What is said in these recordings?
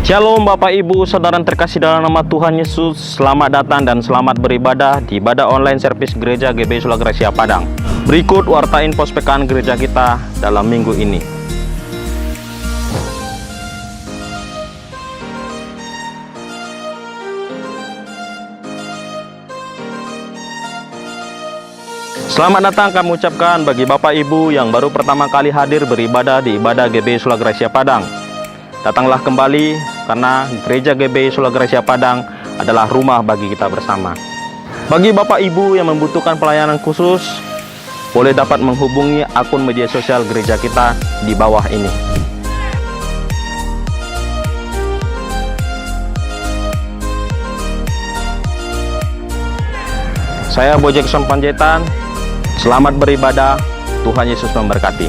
Shalom Bapak Ibu Saudara terkasih dalam nama Tuhan Yesus. Selamat datang dan selamat beribadah di ibadah online service Gereja GBI Sulagracia Padang. Berikut warta info pekaan gereja kita dalam minggu ini. Selamat datang kami ucapkan bagi Bapak Ibu yang baru pertama kali hadir beribadah di ibadah GBI Sulagracia Padang. Datanglah kembali karena Gereja GBI Sulagracia Padang adalah rumah bagi kita bersama. Bagi Bapak Ibu yang membutuhkan pelayanan khusus, boleh dapat menghubungi akun media sosial gereja kita di bawah ini. Saya Boy Jackson Panjaitan. Selamat beribadah. Tuhan Yesus memberkati.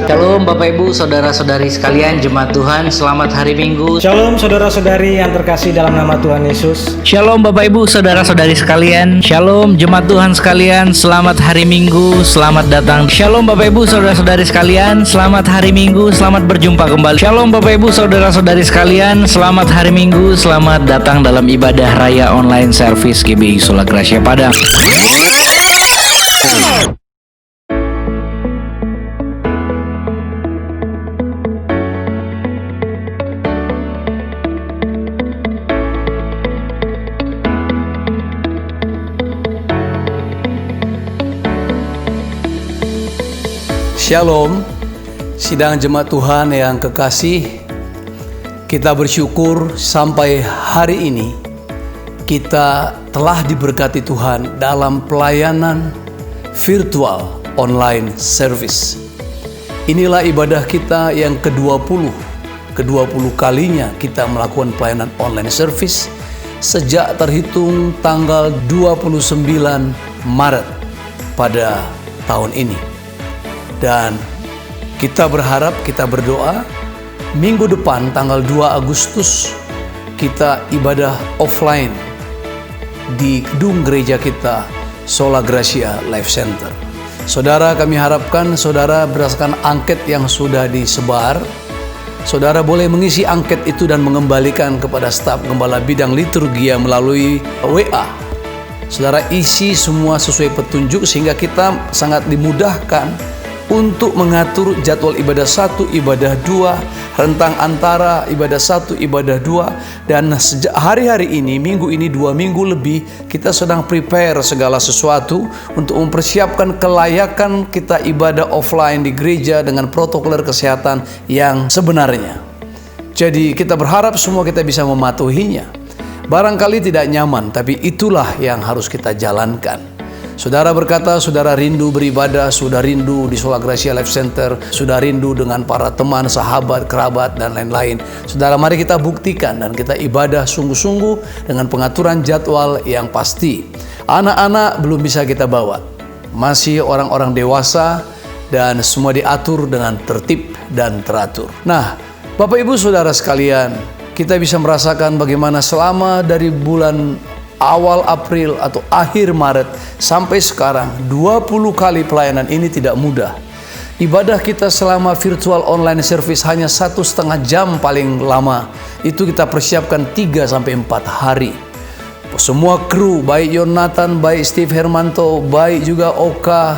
Shalom Bapak Ibu, Saudara-saudari sekalian, Jemaat Tuhan, selamat hari Minggu. Shalom saudara-saudari yang terkasih dalam nama Tuhan Yesus. Shalom Bapak Ibu, Saudara-saudari sekalian. Shalom Jemaat Tuhan sekalian, selamat hari Minggu, selamat datang. Shalom Bapak Ibu, Saudara-saudari sekalian, selamat hari Minggu, selamat berjumpa kembali. Shalom Bapak Ibu, Saudara-saudari sekalian, selamat hari Minggu, selamat datang dalam ibadah raya online service GBI Sulagracia Padang. Shalom, sidang jemaat Tuhan yang kekasih, kita bersyukur sampai hari ini kita telah diberkati Tuhan dalam pelayanan virtual online service. Inilah ibadah kita yang ke-20 kalinya kita melakukan pelayanan online service sejak terhitung tanggal 29 Maret pada tahun ini. Dan kita berharap, kita berdoa minggu depan tanggal 2 Agustus kita ibadah offline di gedung gereja kita Sola Gracia Life Center. Saudara, kami harapkan saudara berdasarkan angket yang sudah disebar, saudara boleh mengisi angket itu dan mengembalikan kepada staf gembala bidang liturgia melalui WA. Saudara isi semua sesuai petunjuk sehingga kita sangat dimudahkan untuk mengatur jadwal ibadah 1, ibadah 2, rentang antara ibadah 1, ibadah 2. Dan sejak hari-hari ini, minggu ini 2 minggu lebih, kita sedang prepare segala sesuatu untuk mempersiapkan kelayakan kita ibadah offline di gereja dengan protokol kesehatan yang sebenarnya. Jadi kita berharap semua kita bisa mematuhinya. Barangkali tidak nyaman, tapi itulah yang harus kita jalankan. Saudara berkata, saudara rindu beribadah, sudah rindu di Sola Gracia Life Center, sudah rindu dengan para teman, sahabat, kerabat, dan lain-lain. Saudara, mari kita buktikan dan kita ibadah sungguh-sungguh dengan pengaturan jadwal yang pasti. Anak-anak belum bisa kita bawa, masih orang-orang dewasa dan semua diatur dengan tertib dan teratur. Nah, Bapak Ibu Saudara sekalian, kita bisa merasakan bagaimana selama dari bulan awal April atau akhir Maret sampai sekarang 20 kali pelayanan ini tidak mudah. Ibadah kita selama virtual online service hanya 1,5 jam paling lama. Itu kita persiapkan 3-4 hari. Semua kru, baik Yonatan, baik Steve Hermanto, baik juga Oka,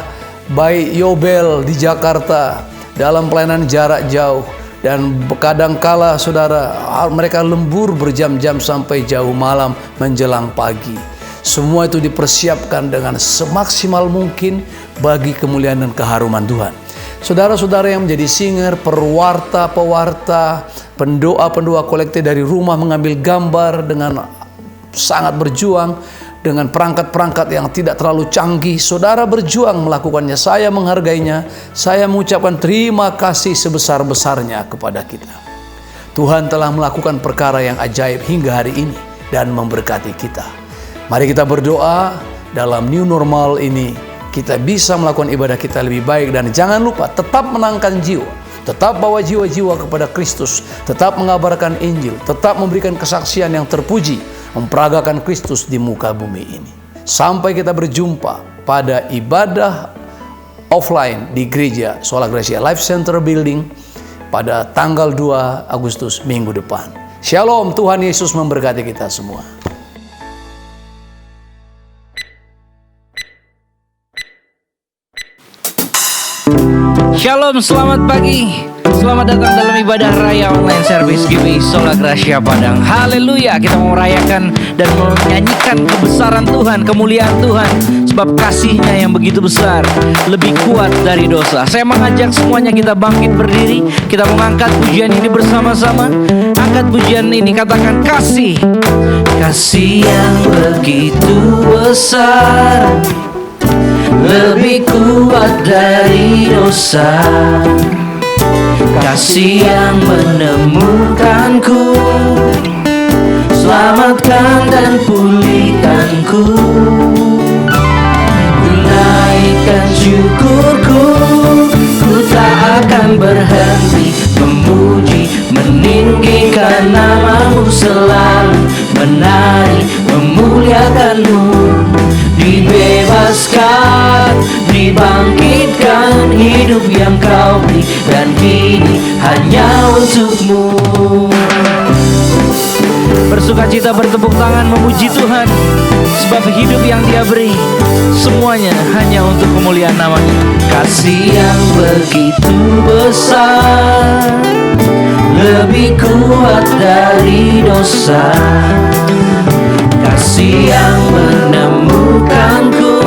baik Yobel di Jakarta dalam pelayanan jarak jauh. Dan kadangkala saudara mereka lembur berjam-jam sampai jauh malam menjelang pagi. Semua itu dipersiapkan dengan semaksimal mungkin bagi kemuliaan dan keharuman Tuhan. Saudara-saudara yang menjadi singer, pewarta, pewarta, pendoa kolektif dari rumah mengambil gambar dengan sangat berjuang dengan perangkat-perangkat yang tidak terlalu canggih. Saudara berjuang melakukannya. Saya menghargainya. Saya mengucapkan terima kasih sebesar-besarnya kepada kita. Tuhan telah melakukan perkara yang ajaib hingga hari ini dan memberkati kita. Mari kita berdoa dalam new normal ini kita bisa melakukan ibadah kita lebih baik. Dan jangan lupa tetap menangkan jiwa, tetap bawa jiwa-jiwa kepada Kristus, tetap mengabarkan Injil, tetap memberikan kesaksian yang terpuji, memperagakan Kristus di muka bumi ini. Sampai kita berjumpa pada ibadah offline di gereja Sola Gracia Life Center Building pada tanggal 2 Agustus minggu depan. Shalom, Tuhan Yesus memberkati kita semua. Shalom, selamat pagi. Selamat datang dalam ibadah raya online service GBI Sola Gracia Padang. Haleluya, kita mau merayakan dan menyanyikan kebesaran Tuhan, kemuliaan Tuhan. Sebab kasih-Nya yang begitu besar, lebih kuat dari dosa. Saya mengajak semuanya kita bangkit berdiri. Kita mengangkat pujian ini bersama-sama. Angkat pujian ini, katakan kasih. Kasih yang begitu besar, lebih kuat dari dosa. Kasih yang menemukanku, selamatkan dan pulihkanku. Ku naikkan syukurku, ku tak akan berhenti memuji, meninggikan nama-Mu selalu, menari, memuliakan-Mu. Dibebaskan, dibangkitkan, hidup yang Kau beri, dan kini hanya untuk-Mu. Bersukacita, bertepuk tangan, memuji Tuhan. Sebab hidup yang Dia beri, semuanya hanya untuk kemuliaan nama-Nya. Kasih yang begitu besar, lebih kuat dari dosa. Kasih yang menemukanku,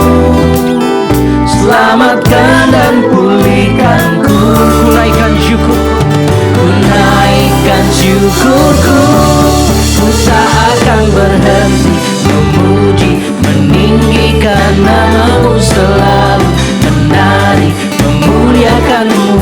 selamatkan dan pulihkanku. Ku naikkan syukurku, ku naikkan syukurku. Ku tak akan berhenti memuji, meninggikan nama-Mu selalu, menari, memuliakan-Mu.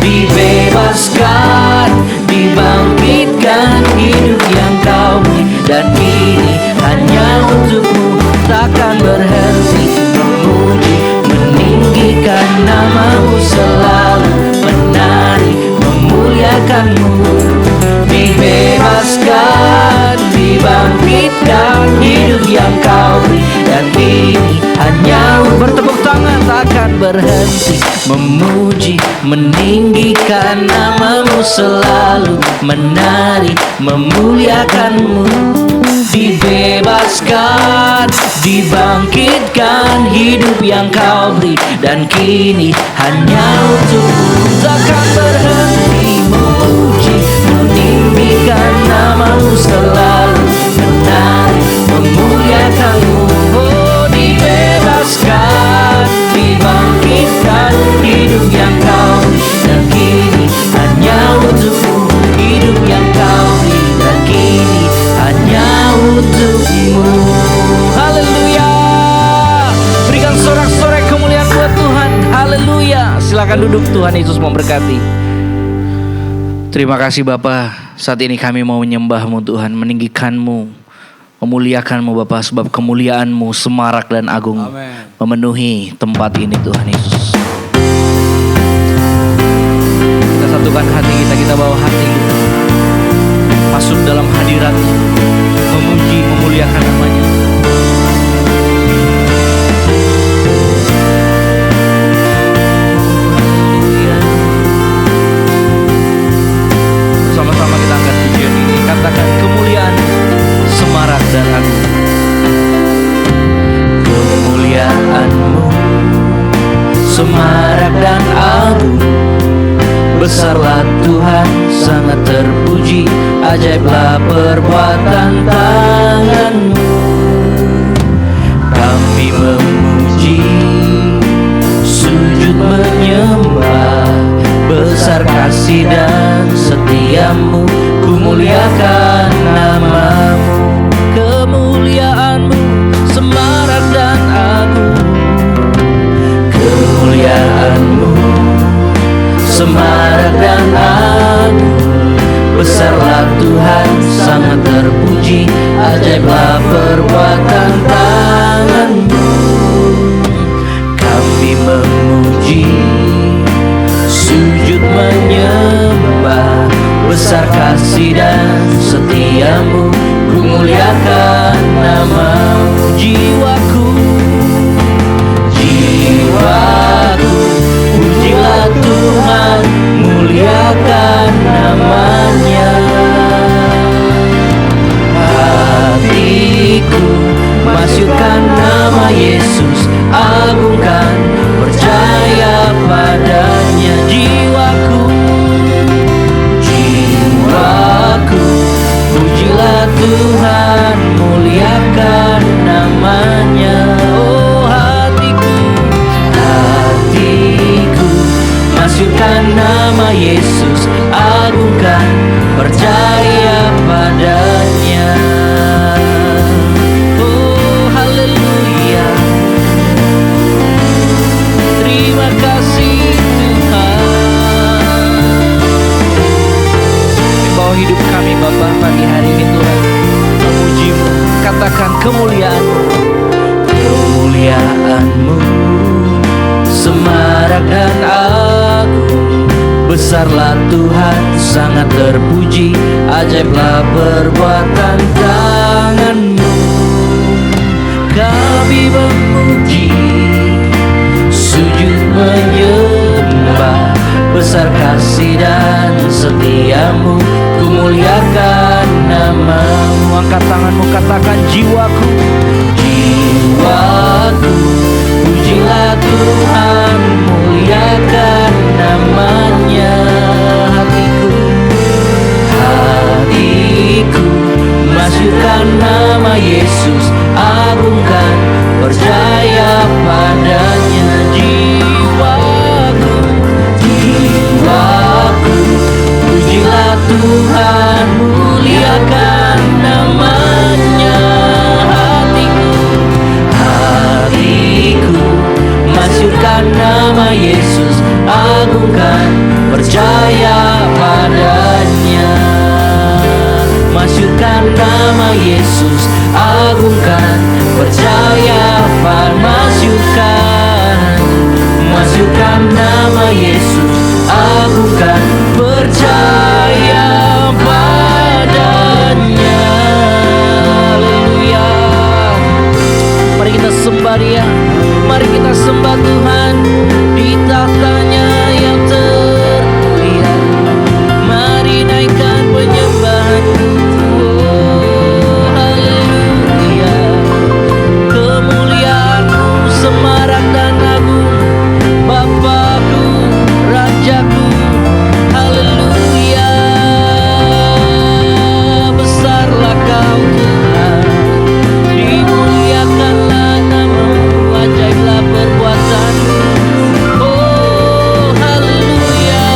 Dibebaskan, dibangkitkan, hidup yang Kau beri, dan kini hanya untuk-Mu. Takkan berhenti memuji, meninggikan nama-Mu selalu, menari, memuliakan-Mu. Dibebaskan, dibangkitkan, hidup yang Kau beri, dan kini hanya bertepuk tangan, takkan berhenti memuji, meninggikan nama-Mu selalu, menari, memuliakan-Mu. Dibebaskan, dibangkitkan, hidup yang Kau beri, dan kini hanya untuk-Mu. Takkan berhenti memuji, meninggikan nama-Mu selalu, menari, memuliakan-Mu. Oh, dibebaskan, dibangkitkan, hidup yang Kau beri, dan kini hanya untuk-Mu. Hidup yang Kau beri, dan kini hanya untuk-Mu. Haleluya. Berikan sorak-sorai kemuliaan buat Tuhan. Haleluya. Silakan duduk, Tuhan Yesus memberkati. Terima kasih Bapa. Saat ini kami mau menyembah-Mu Tuhan, meninggikan-Mu, memuliakan-Mu Bapa. Sebab kemuliaan-Mu semarak dan agung. Amen. Memenuhi tempat ini Tuhan Yesus. Kita satukan hati kita, kita bawa hati kita masuk dalam hadirat-Nya, memuji, memuliakan nama-Nya. Bersama-sama kita angkat pujian ini, katakan kemuliaan semarak dan agung. Kemuliaan-Mu semarak dan agung, besarlah Tuhan, sangat terpuji, ajaiblah perbuatan tangan-Mu. Kami memuji, sujud menyembah, besar kasih dan setia-Mu, ku muliakan nama-Mu. Kemuliaan-Mu semarak dan agung, kemuliaan-Mu semarak dan agung, besarlah Tuhan, sangat terpuji, ajaiblah perbuatan tangan-Mu. Kami memuji, sujud menyembah, besar kasih dan setia-Mu, ku muliakan nama-Mu. Jiwa Yesus, agungkan, percaya padanya. Oh haleluya, terima kasih Tuhan. Di bawah hidup kami Bapa pagi hari ini Tuhan, memuji-Mu, katakan kemuliaan-Mu. Kemuliaan-Mu semarak dan agung, besarlah Tuhan, sangat terpuji, ajaiblah perbuatan tangan-Mu. Kami memuji, sujud menyembah, besar kasih dan setia-Mu, kumuliakan nama-Mu. Angkat tanganmu, katakan jiwaku, jiwaku, pujilah Tuhan, muliakan namanya. Hatiku, hatiku, masyurkan nama Yesus, agungkan, percaya padanya. Jiwaku, jiwaku, pujilah Tuhan, muliakan namanya. Hatiku, hatiku, masyurkan nama Yesus, agungkan, percaya padanya. Masyurkan nama Yesus, agungkan, percaya masyurkan, masyurkan nama Yesus, agungkan, percaya padanya. Haleluya. Mari kita sembah Dia, mari kita sembah Tuhan di tahtanya yang termulia. Mari naikkan penyembahan. Oh, haleluya. Kemuliaan-Mu semarak dan agung, Bapakku, Rajaku. Haleluya. Besarlah Kau Tuhan, dimuliakanlah nama-Mu, ajaiblah perbuatan-Mu. Oh haleluya,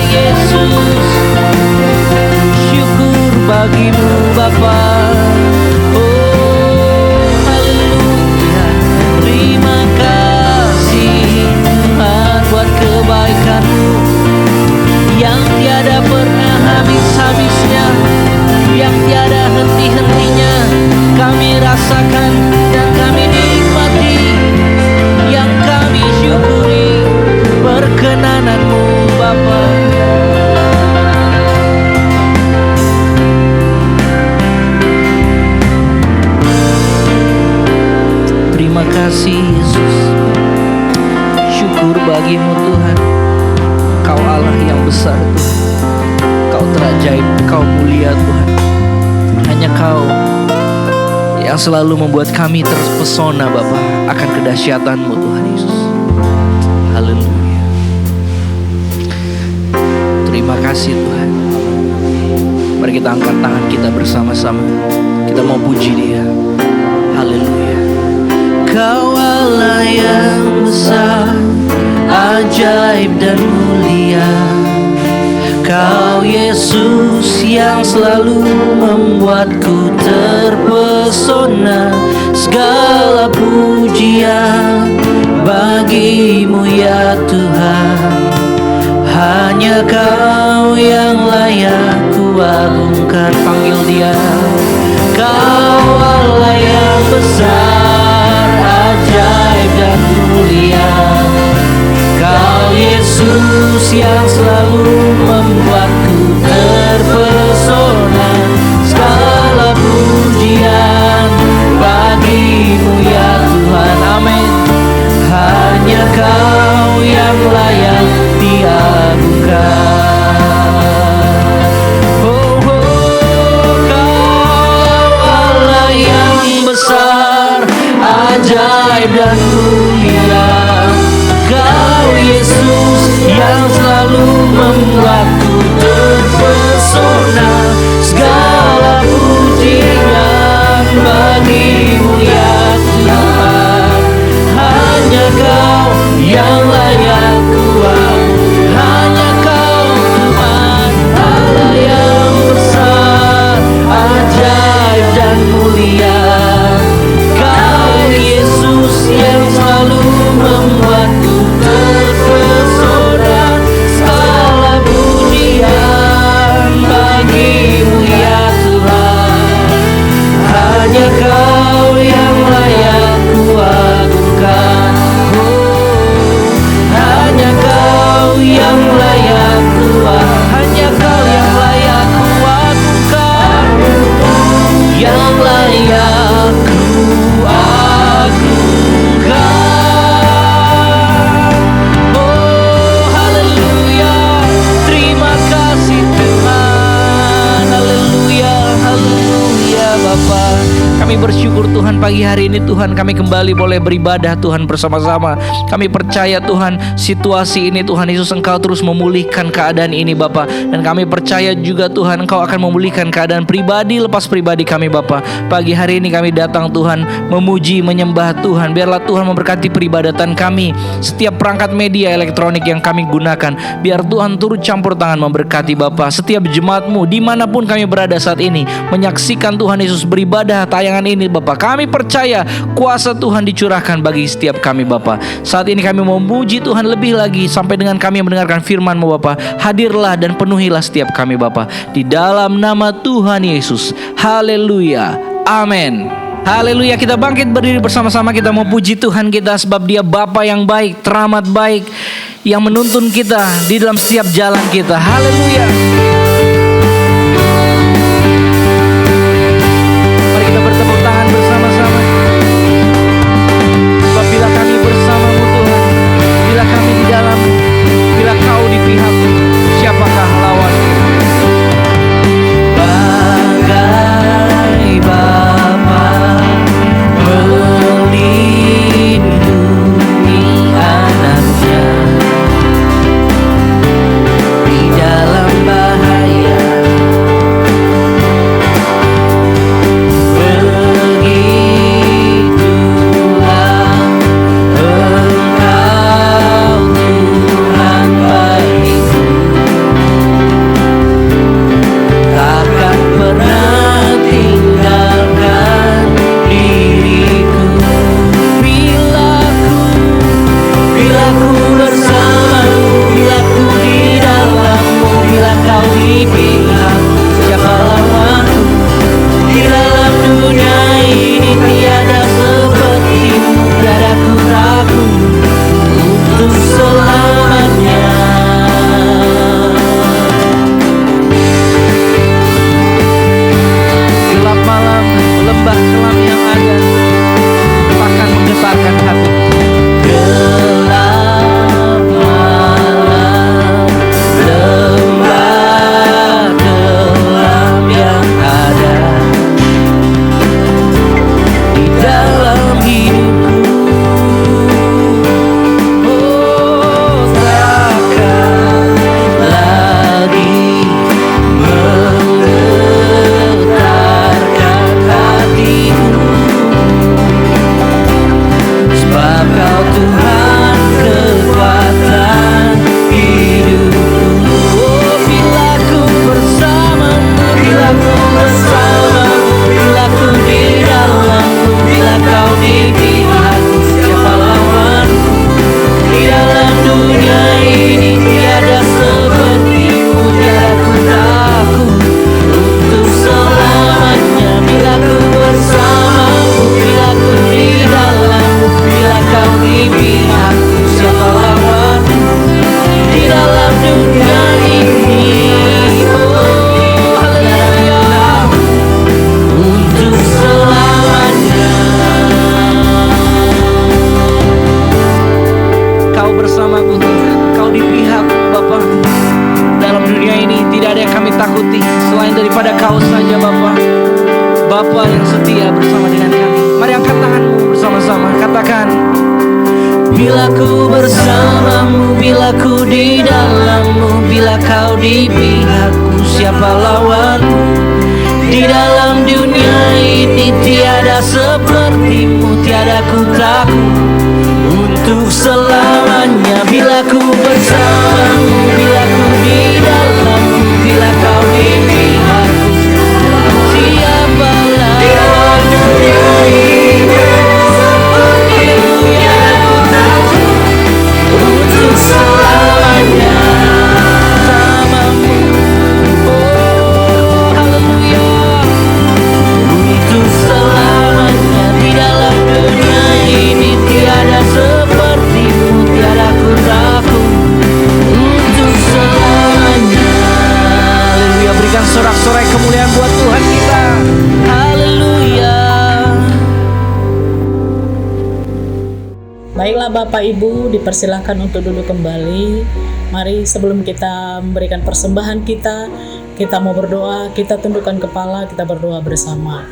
Yesus, syukur bagi-Mu Bapa. Oh haleluya, terima kasih Tuhan buat kebaikan-Mu yang tiada pernah habis-habisnya, yang tiada henti-hentinya. Kami rasakan dan kami nikmati, yang kami syukuri perkenanan-Mu Bapa. Terima kasih Yesus, syukur bagi-Mu Tuhan. Kau Allah yang besar Tuhan, Kau terajaib, Kau mulia Tuhan. Hanya Kau yang selalu membuat kami terpesona Bapa akan kedahsyatan-Mu Tuhan Yesus. Haleluya. Terima kasih Tuhan. Mari kita angkat tangan kita bersama-sama, kita mau puji Dia. Haleluya. Kau Allah yang besar, ajaib dan mulia. Kau Yesus yang selalu membuatku terpesona. Segala pujian bagi-Mu ya Tuhan. Hanya Kau yang layak ku agungkan. Panggil Dia. Kau Allah yang besar, ajaib dan mulia. Kau Yesus yang selalu membuatku terpesona. Segala pujian bagi-Mu ya Tuhan. Amin. Hanya Kau yang layak diagungkan. Oh, oh, Kau Allah yang besar, ajaib dan mulia. Kau Yesus yang selalu membuatku terpesona. Segala pujian bagi-Mu ya Tuhan. Hanya Kau yang layak ku agungkan. Tuhan, pagi hari ini Tuhan kami kembali boleh beribadah Tuhan bersama-sama. Kami percaya Tuhan situasi ini Tuhan Yesus Engkau terus memulihkan keadaan ini Bapa. Dan kami percaya juga Tuhan Engkau akan memulihkan keadaan pribadi lepas pribadi kami Bapa. Pagi hari ini kami datang Tuhan memuji, menyembah Tuhan. Biarlah Tuhan memberkati peribadatan kami, setiap perangkat media elektronik yang kami gunakan. Biar Tuhan turut campur tangan memberkati Bapa. Setiap jemaat-Mu dimanapun kami berada saat ini menyaksikan Tuhan Yesus beribadah tayangan ini Bapa. Kami percaya kuasa Tuhan dicurahkan bagi setiap kami Bapa. Saat ini kami memuji Tuhan lebih lagi sampai dengan kami mendengarkan firman-Mu Bapa. Hadirlah dan penuhilah setiap kami Bapa. Di dalam nama Tuhan Yesus. Haleluya. Amin. Haleluya. Kita bangkit berdiri bersama-sama. Kita mau puji Tuhan kita sebab Dia Bapa yang baik, teramat baik, yang menuntun kita di dalam setiap jalan kita. Haleluya. Mari kita bertepuk tangan bersama-sama. Sebab bila kami bersama-Mu Tuhan, bila kami di dalam-Mu, bila Kau di pihak-Mu, siapakah lawan? Bagai Bapa melindungi anaknya di dalam bahaya, begitulah Engkau Tuhan bagiku, takkan pernah tinggalkan diriku. Bila ku bersama-Mu, bila ku di dalam-Mu, bila Kau di pihakku, siapa lawanku? Di dalam dunia ini tiada seperti-Mu, tiada ku takut untuk selamanya. Gelap malam, lembah kelam yang ada takkan menggetarkan hati. Gelap malam, lembah kelam yang ada di dalam hidupku, oh takkan lagi menggetarkan hatiku. Sebab Kau Tuhan kekuatan hidupku. Oh bila ku bersama-Mu, bila ku bersama-Mu, bila ku di dalam-Mu, bila Kau di pihakku, siapa lawanku? Di dalam dunia ini tiada seperti-Mu, tiada ku takut untuk selamanya. Bila ku bersama-Mu, bila ku di dalam-Mu, bila Kau di pihakku, siapa lawanku? Di dalam dunia ini, oh haleluya, untuk selamanya. Kau bersamaku Tuhan, Kau di pihakku Bapa. Dalam dunia ini tidak ada yang kami takuti selain daripada Kau saja Bapa. Bapa yang setia bersama dengan kami. Mari angkat tanganmu bersama-sama, katakan: bila ku bersama-Mu, bila ku di dalam-Mu, bila Kau di pihakku, siapa lawanku? Di dalam dunia ini tiada seperti-Mu, tiada ku takut untuk selamanya. Bila ku bersama-Mu, bila ku di dalam-Mu, bila Kau di pihakku, siapa lawan dunia ini? Haleluya, untuk selamanya bersama-Mu. Oh haleluya, untuk selamanya. Di dalam dunia ini tiada seperti-Mu, tiada ku takut untuk selamanya. Haleluya, berikan sorak-sorai kemuliaan buat Tuhan kita. Haleluya. Baiklah Bapak Ibu, dipersilahkan untuk duduk kembali. Mari sebelum kita memberikan persembahan kita mau berdoa, kita tundukkan kepala, kita berdoa bersama.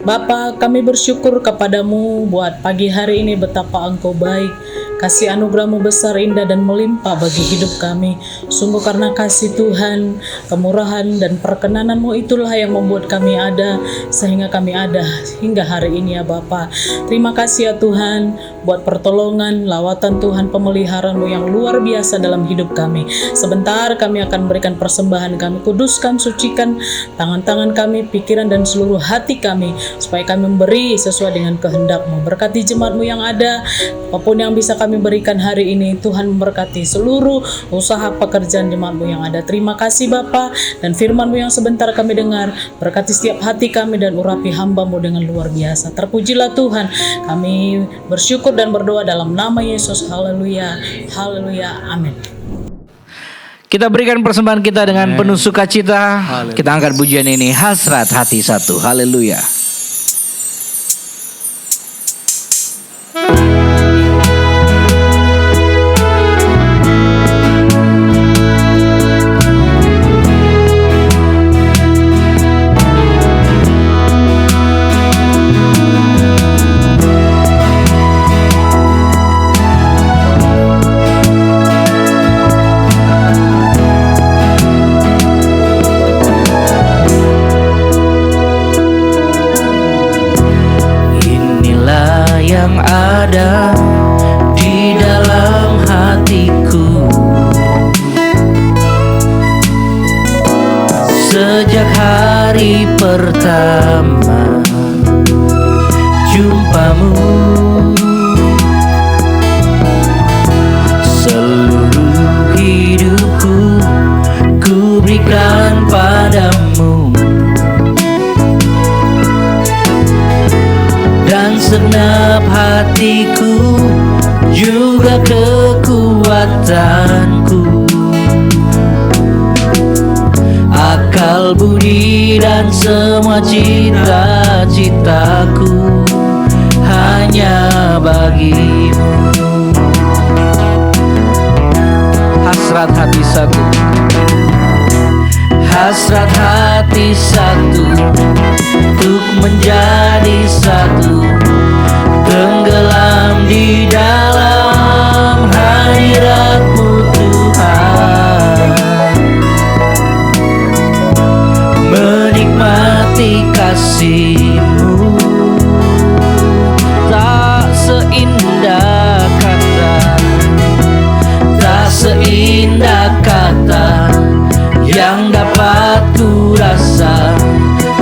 Bapa, kami bersyukur kepadamu buat pagi hari ini betapa Engkau baik. Kasih anugerah-Mu besar, indah, dan melimpah bagi hidup kami. Sungguh karena kasih Tuhan, kemurahan, dan perkenanan-Mu itulah yang membuat kami ada, sehingga kami ada hingga hari ini ya Bapa. Terima kasih ya Tuhan, buat pertolongan, lawatan Tuhan, pemeliharaan-Mu yang luar biasa dalam hidup kami. Sebentar kami akan berikan persembahan kami, kuduskan, sucikan tangan-tangan kami, pikiran, dan seluruh hati kami, supaya kami memberi sesuai dengan kehendak-Mu. Berkati jemaat-Mu yang ada, apapun yang bisa kami berikan hari ini, Tuhan memberkati seluruh usaha pekerjaan jemaat-Mu yang ada. Terima kasih Bapa, dan firman-Mu yang sebentar kami dengar, berkati setiap hati kami dan urapi hamba-Mu dengan luar biasa. Terpujilah Tuhan, kami bersyukur dan berdoa dalam nama Yesus. Haleluya, haleluya, amin. Kita berikan persembahan kita dengan penuh sukacita. Kita angkat pujian ini, hasrat hati satu. Haleluya. Yang ada di dalam hatiku sejak hari pertama jumpamu. Seluruh hidupku ku berikan padamu, dan segenap hatiku juga kekuatanku, akal budi dan semua cita-citaku hanya bagimu. Hasrat hati satu, hasrat hati satu, untuk menjadi satu, tenggelam di dalam hadirat-Mu Tuhan, menikmati kasih-Mu. Tak seindah kata, tak seindah kata yang dapat ku rasa,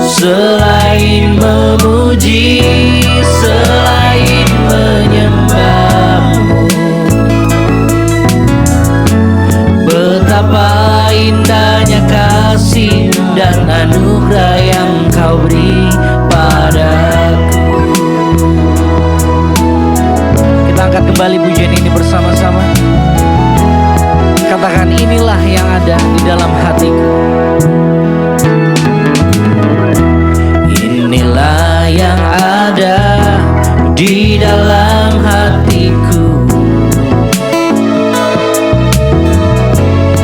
selain memuji, selain menyembah-Mu. Betapa indahnya kasih dan anugerah yang Kau beri padaku. Kita angkat kembali pujian ini bersama-sama. Katakan, inilah yang ada di dalam hatiku. Inilah yang ada di dalam hatiku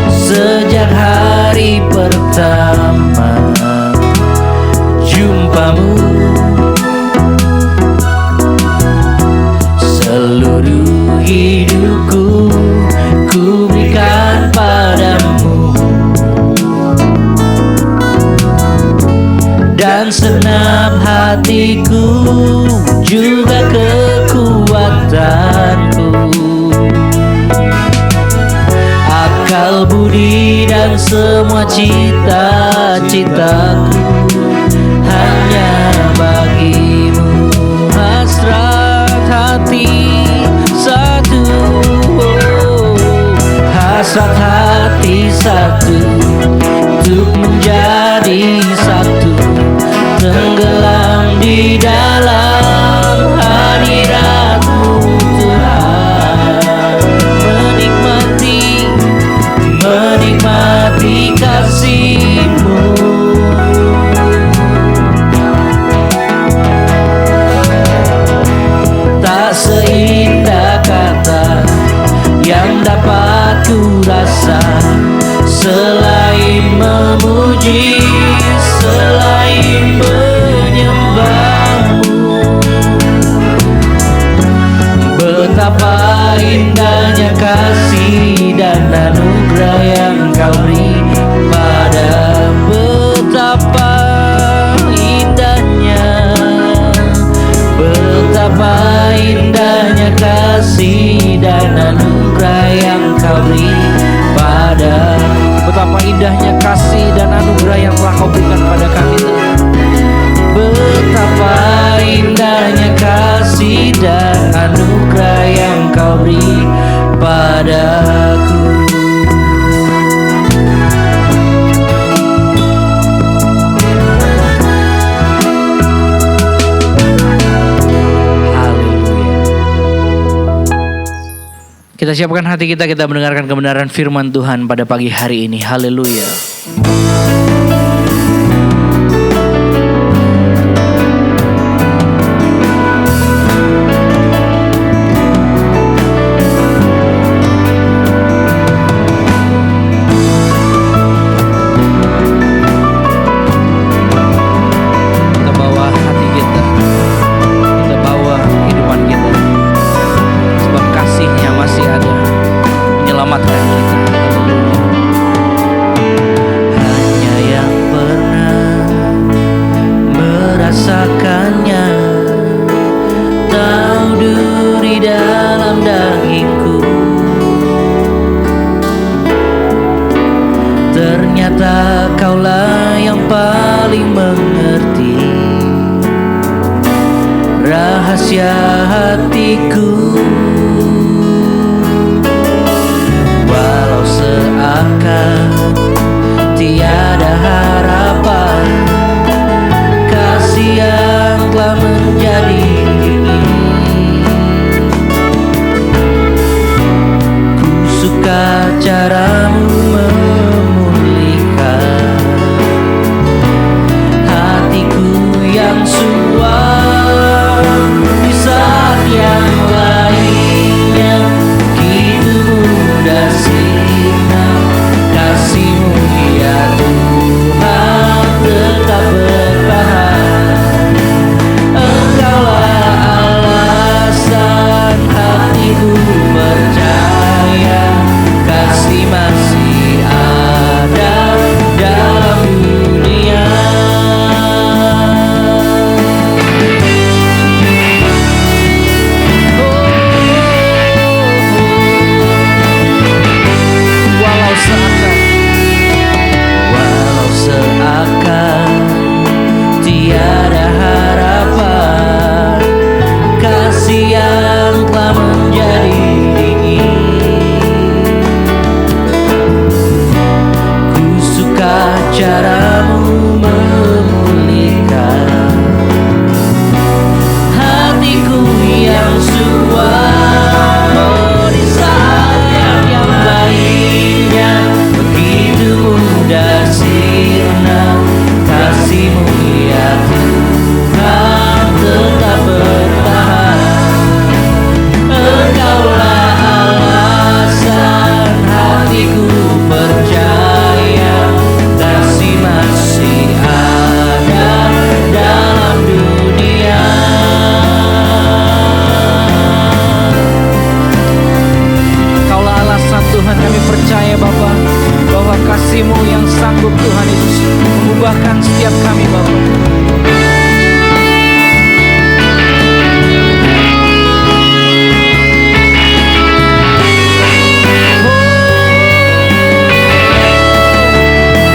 sejak hari pertama jumpamu. Seluruh hidupku ku berikan padamu, dan segenap hatiku juga kekuatanku, akal budi dan semua cita-citaku hanya bagimu. Hasrat hati satu, hasrat hati satu, untuk menjadi satu, tenggelam di dalam hadirat-Mu Tuhan, menikmati kasih-Mu. Tak seindah kata yang dapat ku rasa, selain memuji, selain menyembah. Betapa indahnya kasih dan anugerah yang Kau beri pada. Betapa indahnya, betapa indahnya kasih dan anugerah yang Kau beri pada. Betapa indahnya kasih dan anugerah yang telah Kau berikan pada kami Tuhan. Betapa indahnya kasih dan anugerah yang Kau beri padaku. Kita siapkan hati kita mendengarkan kebenaran firman Tuhan pada pagi hari ini. Haleluya. Kita bawa hati kita bawa kehidupan kita, sebab kasih-Nya masih ada menyelamatkan kita. Hanya yang pernah merasakannya tahu duri dalam dagingku. Ternyata Kaulah yang paling mengerti rahasia hatiku. Walau seakan tiada harapan, kasih yang telah menjadi dingin. Ku suka caramu memulihkan hatiku yang suam. Di saat yang lainnya begitu mudah sinar kasih-Mu ya Tuhan tetap bertahan. Engkaulah alasan hatiku percaya kasih masih ada dalam dunia. Walau seakan tiada harapan, kasih yang telah menjadi dingin. Ku suka caramu memulihkan hatiku yang suam. Di saat yang lainnya begitu mudah sirna kasih-Mu ya Tuhan tetap bertahan. Engkaulah alasan hatiku percaya kasih masih ada dalam dunia. Kaulah alasan Tuhan, kami percaya Bapa bahwa kasih-Mu yang sanggup Tuhan Yesus mengubahkan setiap kami Bapa.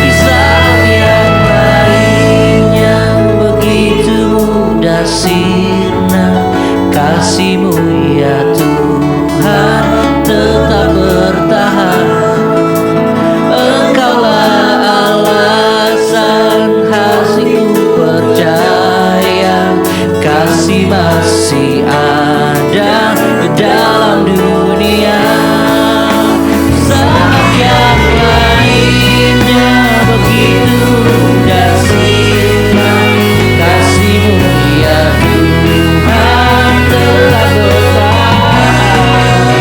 Di saat yang lainnya begitu mudah sirna kasih-Mu ya Tuhan tetap bertahan. Engkaulah alasan hatiku percaya kasih masih ada dalam dunia. Saat yang lainnya begitu mudah sirna kasih-Mu ya Tuhan tetap bertahan.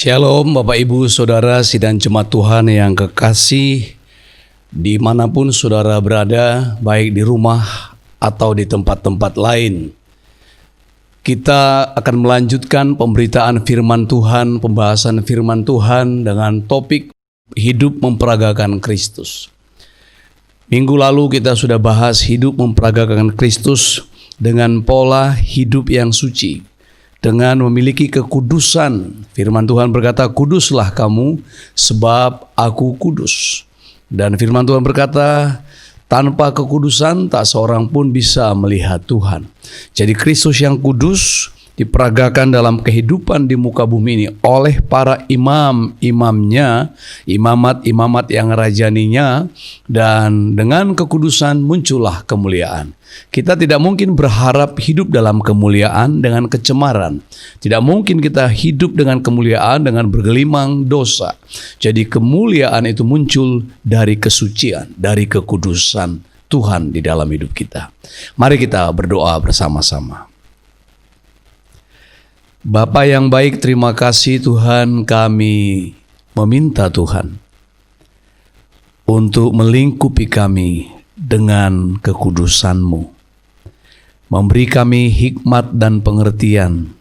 Shalom Bapak Ibu Saudara sidang jemaat Tuhan yang kekasih, dimanapun saudara berada, baik di rumah atau di tempat-tempat lain. Kita akan melanjutkan pemberitaan firman Tuhan, pembahasan firman Tuhan dengan topik hidup memperagakan Kristus. Minggu lalu kita sudah bahas hidup memperagakan Kristus dengan pola hidup yang suci, dengan memiliki kekudusan. Firman Tuhan berkata, "Kuduslah kamu sebab aku kudus." Dan firman Tuhan berkata, tanpa kekudusan tak seorang pun bisa melihat Tuhan. Jadi Kristus yang kudus diperagakan dalam kehidupan di muka bumi ini oleh para imam-imamnya, imamat-imamat yang rajaninya, dan dengan kekudusan muncullah kemuliaan. Kita tidak mungkin berharap hidup dalam kemuliaan dengan kecemaran. Tidak mungkin kita hidup dengan kemuliaan dengan bergelimang dosa. Jadi kemuliaan itu muncul dari kesucian, dari kekudusan Tuhan di dalam hidup kita. Mari kita berdoa bersama-sama. Bapa yang baik, terima kasih Tuhan, kami meminta Tuhan untuk melingkupi kami dengan kekudusan-Mu. Memberi kami hikmat dan pengertian,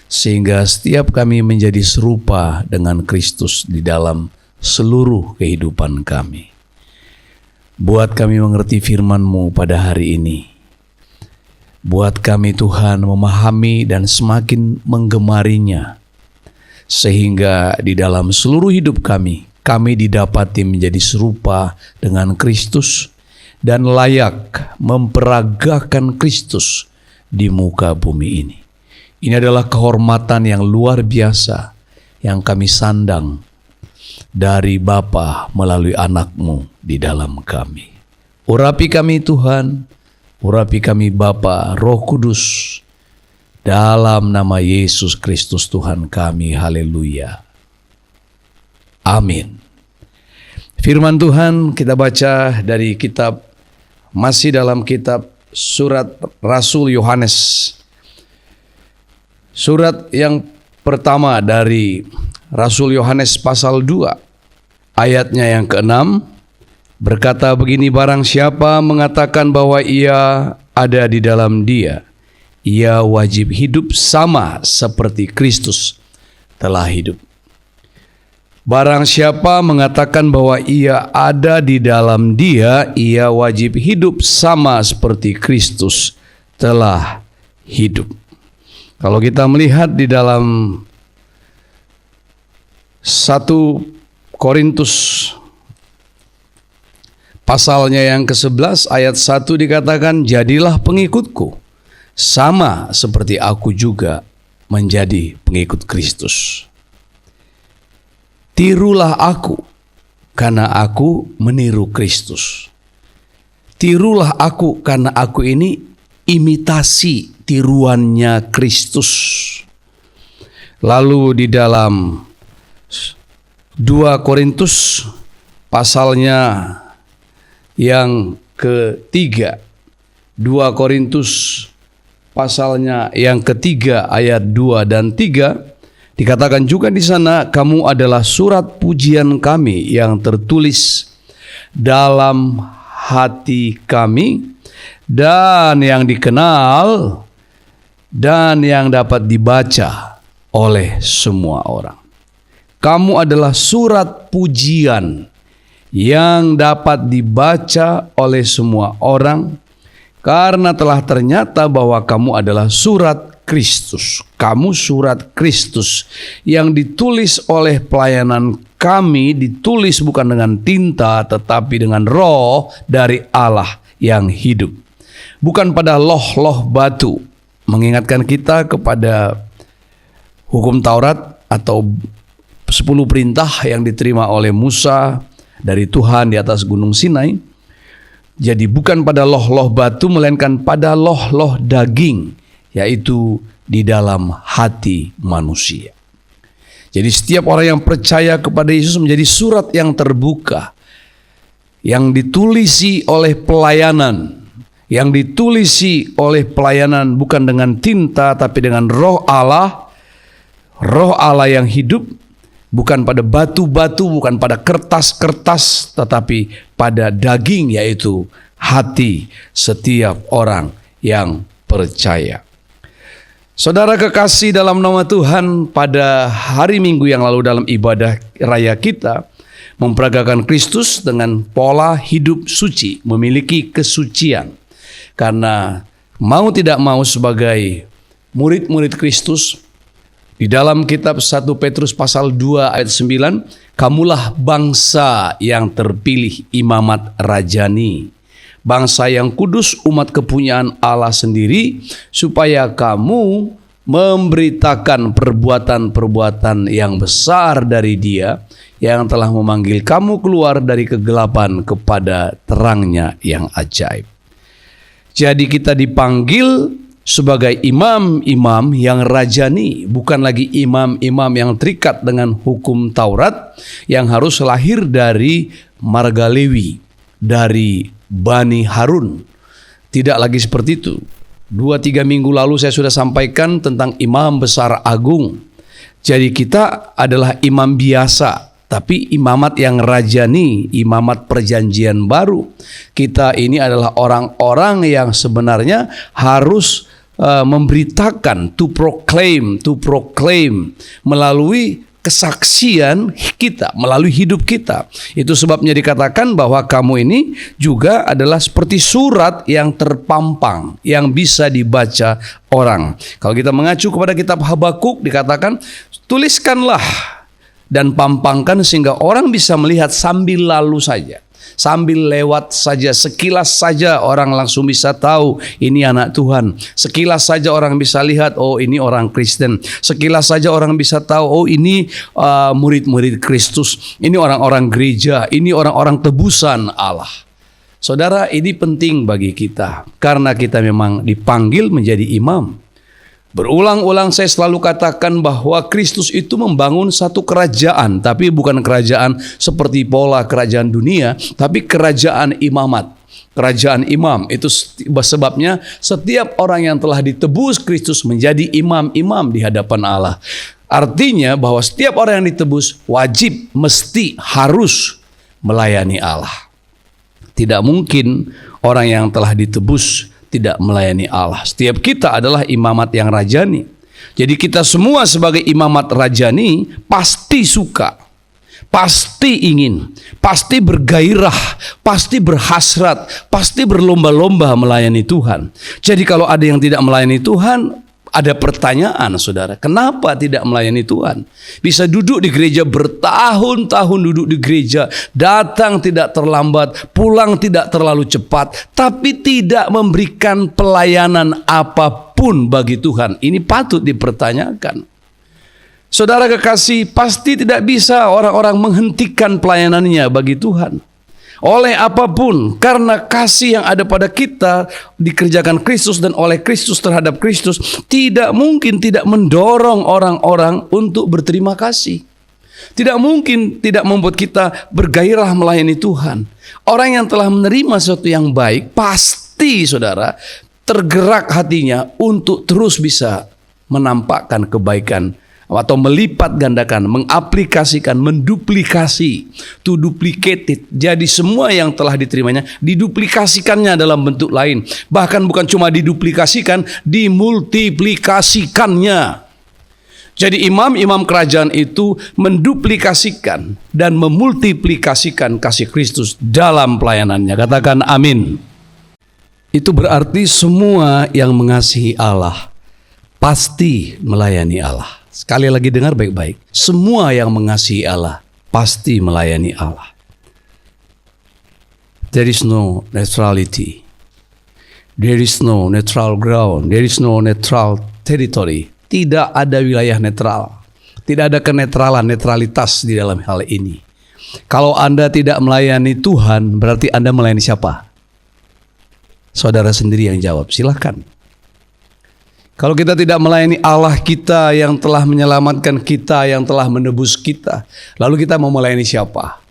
sehingga setiap kami menjadi serupa dengan Kristus di dalam seluruh kehidupan kami. Buat kami mengerti firman-Mu pada hari ini. Buat kami Tuhan memahami dan semakin menggemarinya, sehingga di dalam seluruh hidup kami didapati menjadi serupa dengan Kristus dan layak memperagakan Kristus di muka bumi ini. Ini adalah kehormatan yang luar biasa yang kami sandang dari Bapa melalui anak-Mu di dalam kami. Urapi kami Tuhan, urapi kami Bapa, Roh Kudus, dalam nama Yesus Kristus Tuhan kami. Haleluya. Amin. Firman Tuhan kita baca dari kitab, masih dalam kitab surat Rasul Yohanes. Surat yang pertama dari Rasul Yohanes pasal 2, ayatnya yang ke-6. Berkata begini, barang siapa mengatakan bahwa ia ada di dalam Dia, ia wajib hidup sama seperti Kristus telah hidup. Barang siapa mengatakan bahwa ia ada di dalam Dia, ia wajib hidup sama seperti Kristus telah hidup. Kalau kita melihat di dalam 1 Korintus pasalnya yang ke-11 ayat 1 dikatakan, jadilah pengikutku, sama seperti aku juga menjadi pengikut Kristus. Tirulah aku, karena aku meniru Kristus. Tirulah aku, karena aku ini imitasi tiruannya Kristus. Lalu di dalam 2 Korintus pasalnya yang ketiga, 2 Korintus pasalnya yang ketiga ayat 2 dan 3 dikatakan juga di sana, kamu adalah surat pujian kami yang tertulis dalam hati kami dan yang dikenal dan yang dapat dibaca oleh semua orang. Kamu adalah surat pujian yang dapat dibaca oleh semua orang, karena telah ternyata bahwa kamu adalah surat Kristus. Kamu surat Kristus yang ditulis oleh pelayanan kami, ditulis bukan dengan tinta tetapi dengan roh dari Allah yang hidup. Bukan pada loh-loh batu, mengingatkan kita kepada hukum Taurat atau 10 perintah yang diterima oleh Musa dari Tuhan di atas Gunung Sinai. Jadi bukan pada loh-loh batu, melainkan pada loh-loh daging, yaitu di dalam hati manusia. Jadi setiap orang yang percaya kepada Yesus menjadi surat yang terbuka, yang ditulisi oleh pelayanan, bukan dengan tinta tapi dengan roh Allah yang hidup, bukan pada batu-batu, bukan pada kertas-kertas, tetapi pada daging, yaitu hati setiap orang yang percaya. Saudara kekasih dalam nama Tuhan, pada hari Minggu yang lalu dalam ibadah raya kita memperagakan Kristus dengan pola hidup suci, memiliki kesucian. Karena mau tidak mau sebagai murid-murid Kristus, di dalam kitab 1 Petrus pasal 2 ayat 9, kamulah bangsa yang terpilih, imamat rajani, bangsa yang kudus, umat kepunyaan Allah sendiri, supaya kamu memberitakan perbuatan-perbuatan yang besar dari Dia yang telah memanggil kamu keluar dari kegelapan kepada terangnya yang ajaib. Jadi kita dipanggil sebagai imam-imam yang rajani, bukan lagi imam-imam yang terikat dengan hukum Taurat yang harus lahir dari marga Lewi, dari Bani Harun. Tidak lagi seperti itu. 2-3 minggu lalu saya sudah sampaikan tentang imam besar agung. Jadi kita adalah imam biasa, tapi imamat yang rajani, imamat perjanjian baru. Kita ini adalah orang-orang yang sebenarnya harus memberitakan, to proclaim melalui kesaksian kita, melalui hidup kita. Itu sebabnya dikatakan bahwa kamu ini juga adalah seperti surat yang terpampang, yang bisa dibaca orang. Kalau kita mengacu kepada kitab Habakuk, dikatakan tuliskanlah dan pampangkan sehingga orang bisa melihat sambil lalu saja, sambil lewat saja, sekilas saja orang langsung bisa tahu ini anak Tuhan. Sekilas saja orang bisa lihat, oh ini orang Kristen. Sekilas saja orang bisa tahu, oh ini murid-murid Kristus. Ini orang-orang gereja, ini orang-orang tebusan Allah. Saudara, ini penting bagi kita karena kita memang dipanggil menjadi imam. Berulang-ulang saya selalu katakan bahwa Kristus itu membangun satu kerajaan, tapi bukan kerajaan seperti pola kerajaan dunia, tapi kerajaan imamat. Kerajaan imam itu sebabnya setiap orang yang telah ditebus Kristus menjadi imam-imam di hadapan Allah. Artinya bahwa setiap orang yang ditebus wajib, mesti, harus melayani Allah. Tidak mungkin orang yang telah ditebus tidak melayani Allah. Setiap kita adalah imamat yang rajani. Jadi kita semua sebagai imamat rajani pasti suka, pasti ingin, pasti bergairah, pasti berhasrat, pasti berlomba-lomba melayani Tuhan. Jadi kalau ada yang tidak melayani Tuhan, ada pertanyaan, saudara, kenapa tidak melayani Tuhan? Bisa duduk di gereja bertahun-tahun, duduk di gereja, datang tidak terlambat, pulang tidak terlalu cepat, tapi tidak memberikan pelayanan apapun bagi Tuhan. Ini patut dipertanyakan. Saudara kekasih, pasti tidak bisa orang-orang menghentikan pelayanannya bagi Tuhan oleh apapun, karena kasih yang ada pada kita dikerjakan Kristus dan oleh Kristus terhadap Kristus tidak mungkin tidak mendorong orang-orang untuk berterima kasih. Tidak mungkin tidak membuat kita bergairah melayani Tuhan. Orang yang telah menerima sesuatu yang baik pasti, saudara, tergerak hatinya untuk terus bisa menampakkan kebaikan atau melipat gandakan, mengaplikasikan, menduplikasi, to duplicate it. Jadi semua yang telah diterimanya diduplikasikannya dalam bentuk lain. Bahkan bukan cuma diduplikasikan, dimultiplikasikannya. Jadi imam-imam kerajaan itu menduplikasikan dan memultiplikasikan kasih Kristus dalam pelayanannya. Katakan amin. Itu berarti semua yang mengasihi Allah pasti melayani Allah. Sekali lagi dengar baik-baik. Semua yang mengasihi Allah pasti melayani Allah. There is no neutrality. There is no neutral ground. There is no neutral territory. Tidak ada wilayah netral. Tidak ada kenetralan, netralitas di dalam hal ini. Kalau Anda tidak melayani Tuhan, berarti Anda melayani siapa? Saudara sendiri yang jawab, silakan. Kalau kita tidak melayani Allah kita yang telah menyelamatkan kita, yang telah menebus kita, lalu kita mau melayani siapa?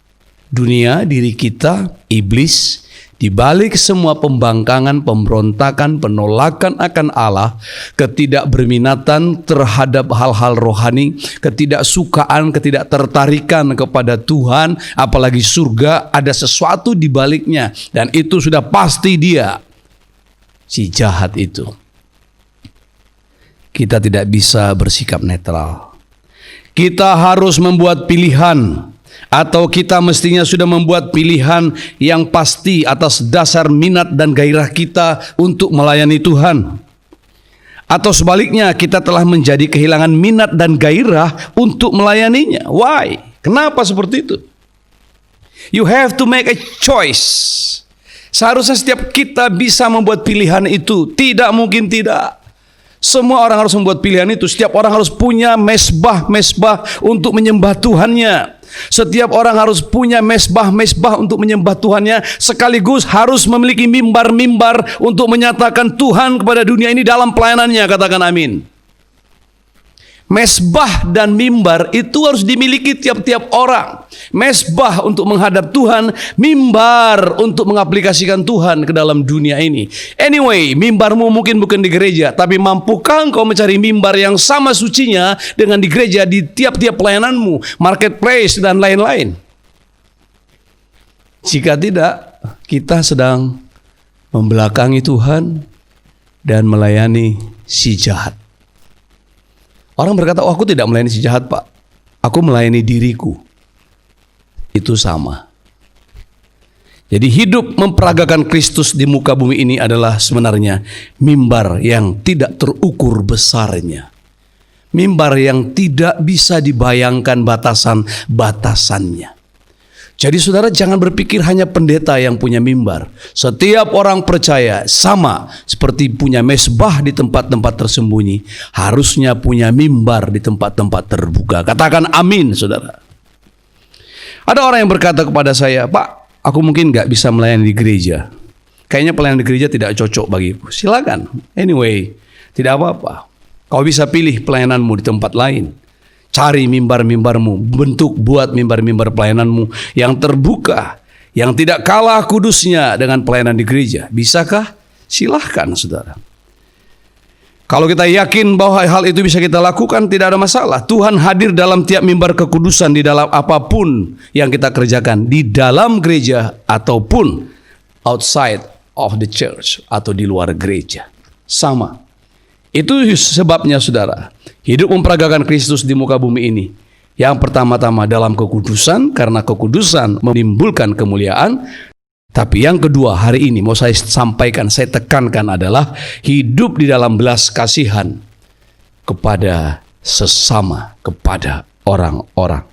Dunia, diri kita, iblis, Di balik semua pembangkangan, pemberontakan, penolakan akan Allah, ketidakberminatan terhadap hal-hal rohani, ketidaksukaan, ketidaktertarikan kepada Tuhan, apalagi surga, ada sesuatu di baliknya. Dan itu sudah pasti dia, si jahat itu. Kita tidak bisa bersikap netral. Kita harus membuat pilihan, atau kita mestinya sudah membuat pilihan yang pasti atas dasar minat dan gairah kita untuk melayani Tuhan. Atau sebaliknya, kita telah menjadi kehilangan minat dan gairah untuk melayaninya. Why? Kenapa seperti itu? You have to make a choice. Seharusnya setiap kita bisa membuat pilihan itu. Tidak mungkin tidak. Semua orang harus membuat pilihan itu. Setiap orang harus punya mesbah untuk menyembah Tuhannya. Setiap orang harus punya mesbah untuk menyembah Tuhannya. Sekaligus harus memiliki mimbar untuk menyatakan Tuhan kepada dunia ini dalam pelayanannya. Katakan amin. Mesbah dan mimbar itu harus dimiliki tiap-tiap orang. Mesbah untuk menghadap Tuhan, mimbar untuk mengaplikasikan Tuhan ke dalam dunia ini. Anyway, mimbarmu mungkin bukan di gereja, tapi mampukah engkau mencari mimbar yang sama sucinya dengan di gereja di tiap-tiap pelayananmu, marketplace dan lain-lain? Jika tidak, kita sedang membelakangi Tuhan dan melayani si jahat. Orang berkata, oh aku tidak melayani si jahat Pak, aku melayani diriku. Itu sama. Jadi hidup memperagakan Kristus di muka bumi ini adalah sebenarnya mimbar yang tidak terukur besarnya. Mimbar yang tidak bisa dibayangkan batasan-batasannya. Jadi saudara jangan berpikir hanya pendeta yang punya mimbar. Setiap orang percaya sama seperti punya mesbah di tempat-tempat tersembunyi, harusnya punya mimbar di tempat-tempat terbuka. Katakan amin saudara. Ada orang yang berkata kepada saya, Pak, aku mungkin gak bisa melayani di gereja. Kayaknya pelayanan di gereja tidak cocok bagiku. Silakan. Anyway, tidak apa-apa. Kau bisa pilih pelayananmu di tempat lain. Cari mimbar-mimbarmu, buat mimbar-mimbar pelayananmu yang terbuka, yang tidak kalah kudusnya dengan pelayanan di gereja. Bisakah? Silahkan saudara. Kalau kita yakin bahwa hal itu bisa kita lakukan, tidak ada masalah. Tuhan hadir dalam tiap mimbar kekudusan di dalam apapun yang kita kerjakan, di dalam gereja ataupun outside of the church atau di luar gereja. Sama. Itu sebabnya saudara, hidup memperagakan Kristus di muka bumi ini. Yang pertama-tama dalam kekudusan, karena kekudusan menimbulkan kemuliaan. Tapi yang kedua hari ini mau saya sampaikan, saya tekankan adalah hidup di dalam belas kasihan kepada sesama, kepada orang-orang.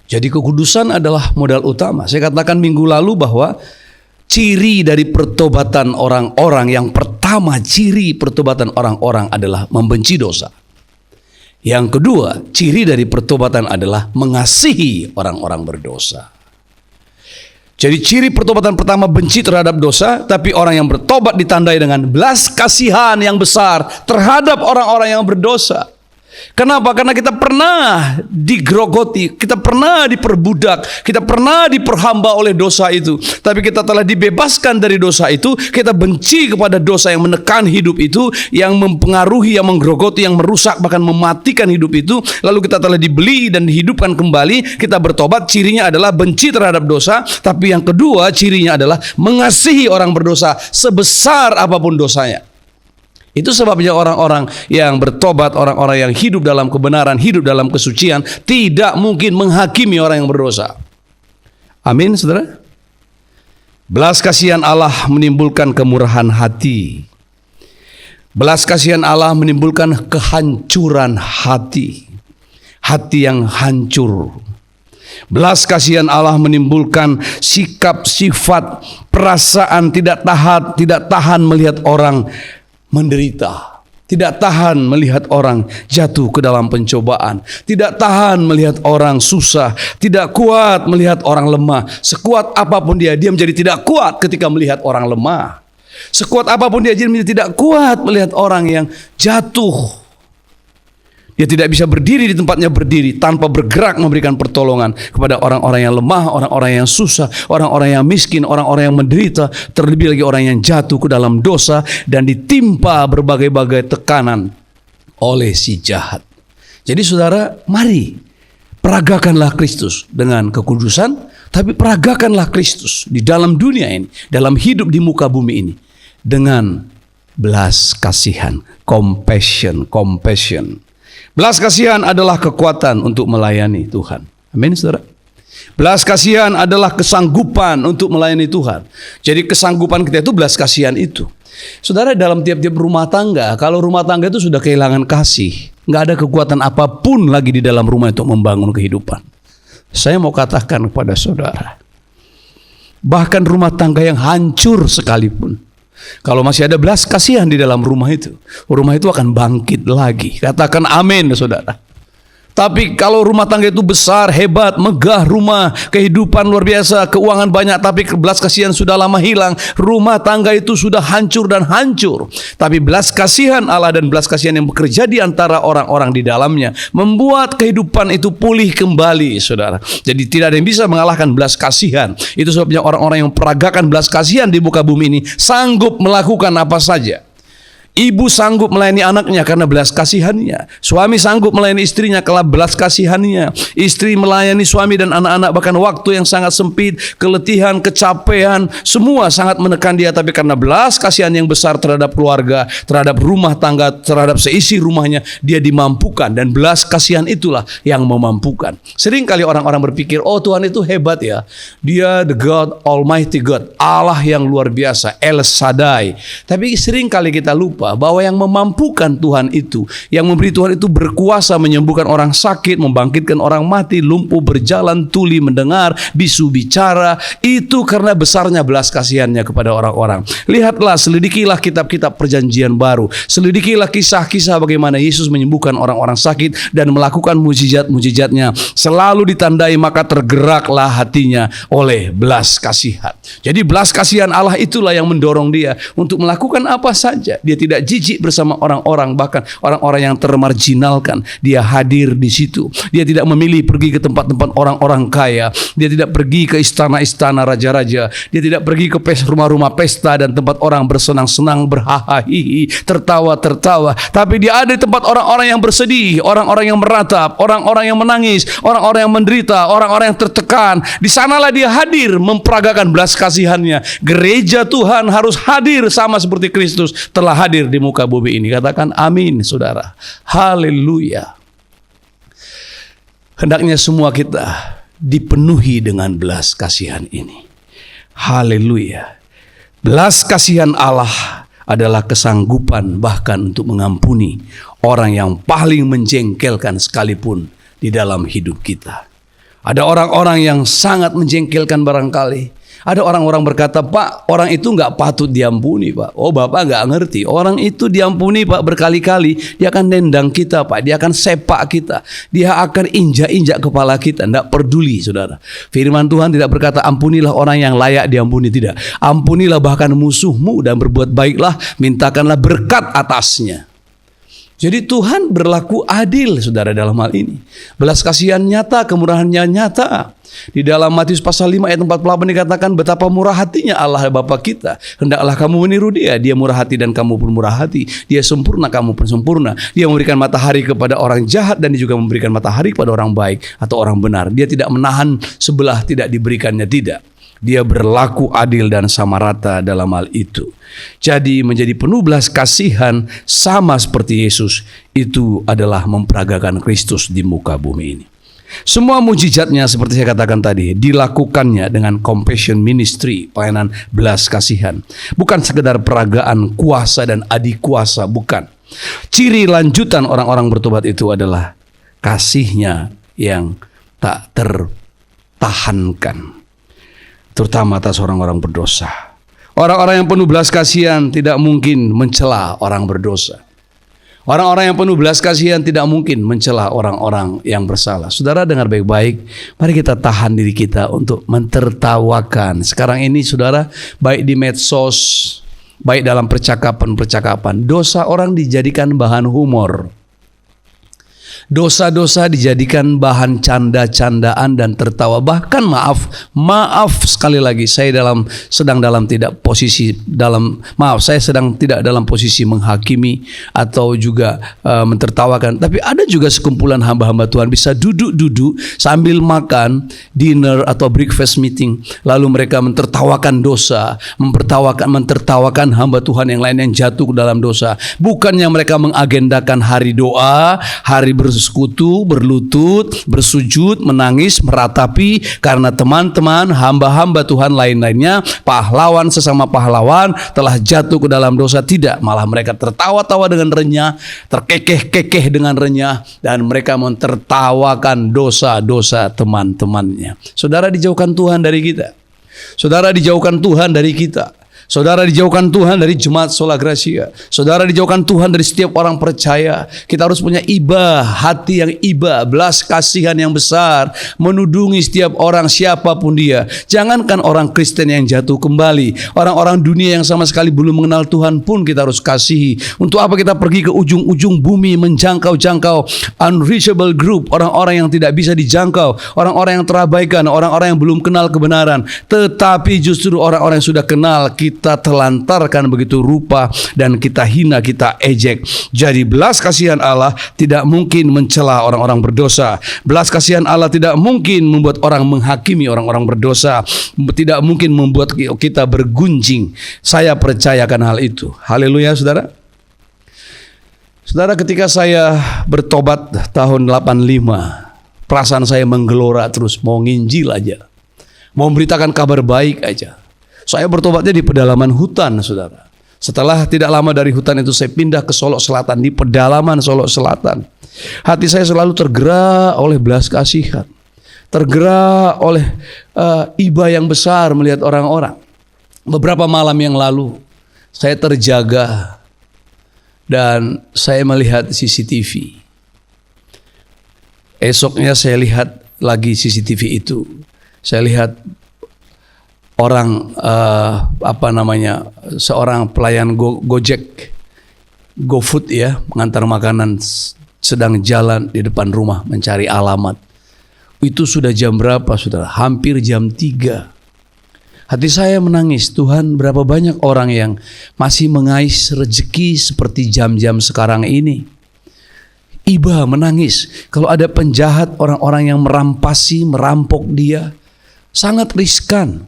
Jadi kekudusan adalah modal utama. Saya katakan minggu lalu bahwa ciri dari pertobatan orang-orang, yang pertama ciri pertobatan orang-orang adalah membenci dosa. Yang kedua, ciri dari pertobatan adalah mengasihi orang-orang berdosa. Jadi ciri pertobatan pertama benci terhadap dosa, tapi orang yang bertobat ditandai dengan belas kasihan yang besar terhadap orang-orang yang berdosa. Kenapa? Karena kita pernah digerogoti, kita pernah diperbudak, kita pernah diperhamba oleh dosa itu. Tapi kita telah dibebaskan dari dosa itu. Kita benci kepada dosa yang menekan hidup itu, yang mempengaruhi, yang menggerogoti, yang merusak, bahkan mematikan hidup itu. Lalu kita telah dibeli dan dihidupkan kembali. Kita bertobat, cirinya adalah benci terhadap dosa. Tapi yang kedua cirinya adalah mengasihi orang berdosa sebesar apapun dosanya. Itu sebabnya orang-orang yang bertobat, orang-orang yang hidup dalam kebenaran, hidup dalam kesucian, tidak mungkin menghakimi orang yang berdosa. Amin, saudara. Belas kasihan Allah menimbulkan kemurahan hati. Belas kasihan Allah menimbulkan kehancuran hati. Hati yang hancur. Belas kasihan Allah menimbulkan sikap, sifat, perasaan tidak tahan melihat orang menderita, tidak tahan melihat orang jatuh ke dalam pencobaan, tidak tahan melihat orang susah, tidak kuat melihat orang lemah. Sekuat apapun dia menjadi tidak kuat ketika melihat orang lemah. Sekuat apapun dia menjadi tidak kuat melihat orang yang jatuh Dia tidak bisa berdiri di tempatnya berdiri tanpa bergerak memberikan pertolongan kepada orang-orang yang lemah, orang-orang yang susah, orang-orang yang miskin, orang-orang yang menderita, terlebih lagi orang yang jatuh ke dalam dosa dan ditimpa berbagai-bagai tekanan oleh si jahat. Jadi saudara, mari peragakanlah Kristus dengan kekudusan, tapi peragakanlah Kristus di dalam dunia ini, dalam hidup di muka bumi ini dengan belas kasihan, compassion. Belas kasihan adalah kekuatan untuk melayani Tuhan. Amin, saudara. Belas kasihan adalah kesanggupan untuk melayani Tuhan. Jadi kesanggupan kita itu belas kasihan itu. Saudara, dalam tiap-tiap rumah tangga, kalau rumah tangga itu sudah kehilangan kasih, nggak ada kekuatan apapun lagi di dalam rumah untuk membangun kehidupan. Saya mau katakan kepada saudara, bahkan rumah tangga yang hancur sekalipun, kalau masih ada belas kasihan di dalam rumah itu akan bangkit lagi. Katakan amin, saudara. Tapi kalau rumah tangga itu besar, hebat, megah rumah, kehidupan luar biasa, keuangan banyak, tapi belas kasihan sudah lama hilang, rumah tangga itu sudah hancur dan hancur. Tapi belas kasihan Allah dan belas kasihan yang bekerja di antara orang-orang di dalamnya membuat kehidupan itu pulih kembali, saudara. Jadi tidak ada yang bisa mengalahkan belas kasihan. Itu sebabnya orang-orang yang peragakan belas kasihan di muka bumi ini sanggup melakukan apa saja. Ibu sanggup melayani anaknya karena belas kasihannya. Suami sanggup melayani istrinya karena belas kasihannya. Istri melayani suami dan anak-anak bahkan waktu yang sangat sempit, keletihan, kecapean, semua sangat menekan dia. Tapi karena belas kasihan yang besar terhadap keluarga, terhadap rumah tangga, terhadap seisi rumahnya, dia dimampukan. Dan belas kasihan itulah yang memampukan. Sering kali orang-orang berpikir, oh Tuhan itu hebat ya, dia the God, Almighty God, Allah yang luar biasa, El Shaddai. Tapi sering kali kita lupa bahwa yang memampukan Tuhan itu, yang memberi Tuhan itu berkuasa menyembuhkan orang sakit, membangkitkan orang mati, lumpuh berjalan, tuli mendengar, bisu bicara, itu karena besarnya belas kasihannya kepada orang-orang. Lihatlah, selidikilah kitab-kitab perjanjian baru, selidikilah kisah-kisah bagaimana Yesus menyembuhkan orang-orang sakit dan melakukan mujizat-mujizatnya, selalu ditandai maka tergeraklah hatinya oleh belas kasihan. Jadi belas kasihan Allah itulah yang mendorong dia untuk melakukan apa saja. Dia tidak jijik bersama orang-orang, bahkan orang-orang yang termarginalkan. Dia hadir di situ. Dia tidak memilih pergi ke tempat-tempat orang-orang kaya. Dia tidak pergi ke istana-istana raja-raja. Dia tidak pergi ke rumah-rumah pesta dan tempat orang bersenang-senang, berhahaha, tertawa-tertawa. Tapi dia ada di tempat orang-orang yang bersedih, orang-orang yang meratap, orang-orang yang menangis, orang-orang yang menderita, orang-orang yang tertekan. Di sanalah dia hadir memperagakan belas kasihannya. Gereja Tuhan harus hadir sama seperti Kristus telah hadir di muka bumi ini. Katakan amin, saudara. Haleluya. Hendaknya semua kita dipenuhi dengan belas kasihan ini. Haleluya. Belas kasihan Allah adalah kesanggupan bahkan untuk mengampuni orang yang paling menjengkelkan sekalipun di dalam hidup kita. Ada orang-orang yang sangat menjengkelkan barangkali. Ada orang-orang berkata, Pak, orang itu nggak patut diampuni, Pak. Oh, Bapak nggak ngerti. Orang itu diampuni, Pak, berkali-kali. Dia akan nendang kita, Pak. Dia akan sepak kita. Dia akan injak-injak kepala kita. Nggak peduli, saudara. Firman Tuhan tidak berkata, ampunilah orang yang layak diampuni. Tidak. Ampunilah bahkan musuhmu dan berbuat baiklah. Mintakanlah berkat atasnya. Jadi Tuhan berlaku adil, saudara, dalam hal ini. Belas kasihan nyata, kemurahannya nyata. Di dalam Matius pasal 5 ayat 48 dikatakan betapa murah hatinya Allah Bapa kita. Hendaklah kamu meniru dia. Dia murah hati dan kamu pun murah hati. Dia sempurna, kamu pun sempurna. Dia memberikan matahari kepada orang jahat dan dia juga memberikan matahari kepada orang baik atau orang benar. Dia tidak menahan sebelah tidak diberikannya, tidak. Dia berlaku adil dan sama rata dalam hal itu. Jadi menjadi penuh belas kasihan sama seperti Yesus, itu adalah memperagakan Kristus di muka bumi ini. Semua mujizatnya seperti saya katakan tadi dilakukannya dengan compassion ministry, pelayanan belas kasihan. Bukan sekedar peragaan kuasa dan adik kuasa, bukan. Ciri lanjutan orang-orang bertobat itu adalah kasihnya yang tak tertahankan, terutama atas orang-orang berdosa. Orang-orang yang penuh belas kasihan tidak mungkin mencela orang berdosa. Orang-orang yang penuh belas kasihan tidak mungkin mencela orang-orang yang bersalah. Saudara, dengar baik-baik. Mari kita tahan diri kita untuk mentertawakan. Sekarang ini, saudara, baik di medsos, baik dalam percakapan-percakapan, dosa orang dijadikan bahan humor. Dosa-dosa dijadikan bahan canda-candaan dan tertawa. Bahkan maaf sekali lagi, saya sedang tidak dalam posisi menghakimi atau juga mentertawakan. Tapi ada juga sekumpulan hamba-hamba Tuhan bisa duduk-duduk sambil makan dinner atau breakfast meeting, lalu mereka mentertawakan dosa, mentertawakan hamba Tuhan yang lain yang jatuh ke dalam dosa. Bukannya mereka mengagendakan hari doa, hari bersekutu, berlutut, bersujud, menangis, meratapi karena teman-teman hamba-hamba Tuhan lain-lainnya, pahlawan sesama pahlawan telah jatuh ke dalam dosa. Tidak, malah mereka tertawa-tawa dengan renyah, terkekeh-kekeh dengan renyah, dan mereka mentertawakan dosa-dosa teman-temannya. Saudara, dijauhkan Tuhan dari kita. Saudara, dijauhkan Tuhan dari kita. Saudara, dijauhkan Tuhan dari jemaat Sola Gracia. Saudara, dijauhkan Tuhan dari setiap orang percaya. Kita harus punya hati yang belas kasihan yang besar, menudungi setiap orang siapapun dia. Jangankan orang Kristen yang jatuh kembali, orang-orang dunia yang sama sekali belum mengenal Tuhan pun kita harus kasihi. Untuk apa kita pergi ke ujung-ujung bumi, menjangkau unreachable group, orang-orang yang tidak bisa dijangkau, orang-orang yang terabaikan, orang-orang yang belum kenal kebenaran. Tetapi justru orang-orang yang sudah kenal kita telantarkan begitu rupa dan kita hina, kita ejek. Jadi belas kasihan Allah tidak mungkin mencela orang-orang berdosa. Belas kasihan Allah tidak mungkin membuat orang menghakimi orang-orang berdosa. Tidak mungkin membuat kita bergunjing. Saya percayakan hal itu. Haleluya, saudara. Saudara, ketika saya bertobat tahun 85, perasaan saya menggelora terus, mau nginjil aja, mau memberitakan kabar baik aja. Saya bertobatnya di pedalaman hutan, saudara. Setelah tidak lama dari hutan itu saya pindah ke Solok Selatan, di pedalaman Solok Selatan. Hati saya selalu tergerak oleh belas kasihan, tergerak oleh iba yang besar melihat orang-orang. Beberapa malam yang lalu saya terjaga dan saya melihat CCTV. Esoknya saya lihat lagi CCTV itu. Saya lihat orang seorang pelayan Gojek, GoFood ya, mengantar makanan, sedang jalan di depan rumah mencari alamat. Itu sudah jam berapa, saudara? Hampir jam 3. Hati saya menangis. Tuhan, berapa banyak orang yang masih mengais rezeki seperti jam-jam sekarang ini. Iba menangis kalau ada penjahat, orang-orang yang merampok dia. Sangat riskan.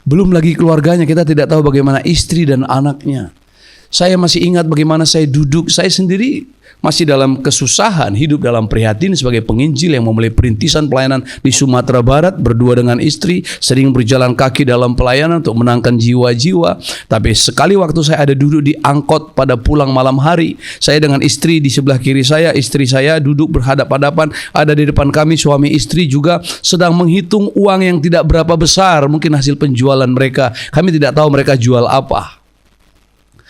Belum lagi keluarganya, kita tidak tahu bagaimana istri dan anaknya. Saya masih ingat bagaimana saya duduk, saya sendiri masih dalam kesusahan, hidup dalam prihatin sebagai penginjil yang memulai perintisan pelayanan di Sumatera Barat, berdua dengan istri, sering berjalan kaki dalam pelayanan untuk menangkan jiwa-jiwa. Tapi sekali waktu saya ada duduk di angkot pada pulang malam hari, saya dengan istri di sebelah kiri saya, istri saya duduk berhadap-hadapan, ada di depan kami suami istri juga sedang menghitung uang yang tidak berapa besar, mungkin hasil penjualan mereka. Kami tidak tahu mereka jual apa.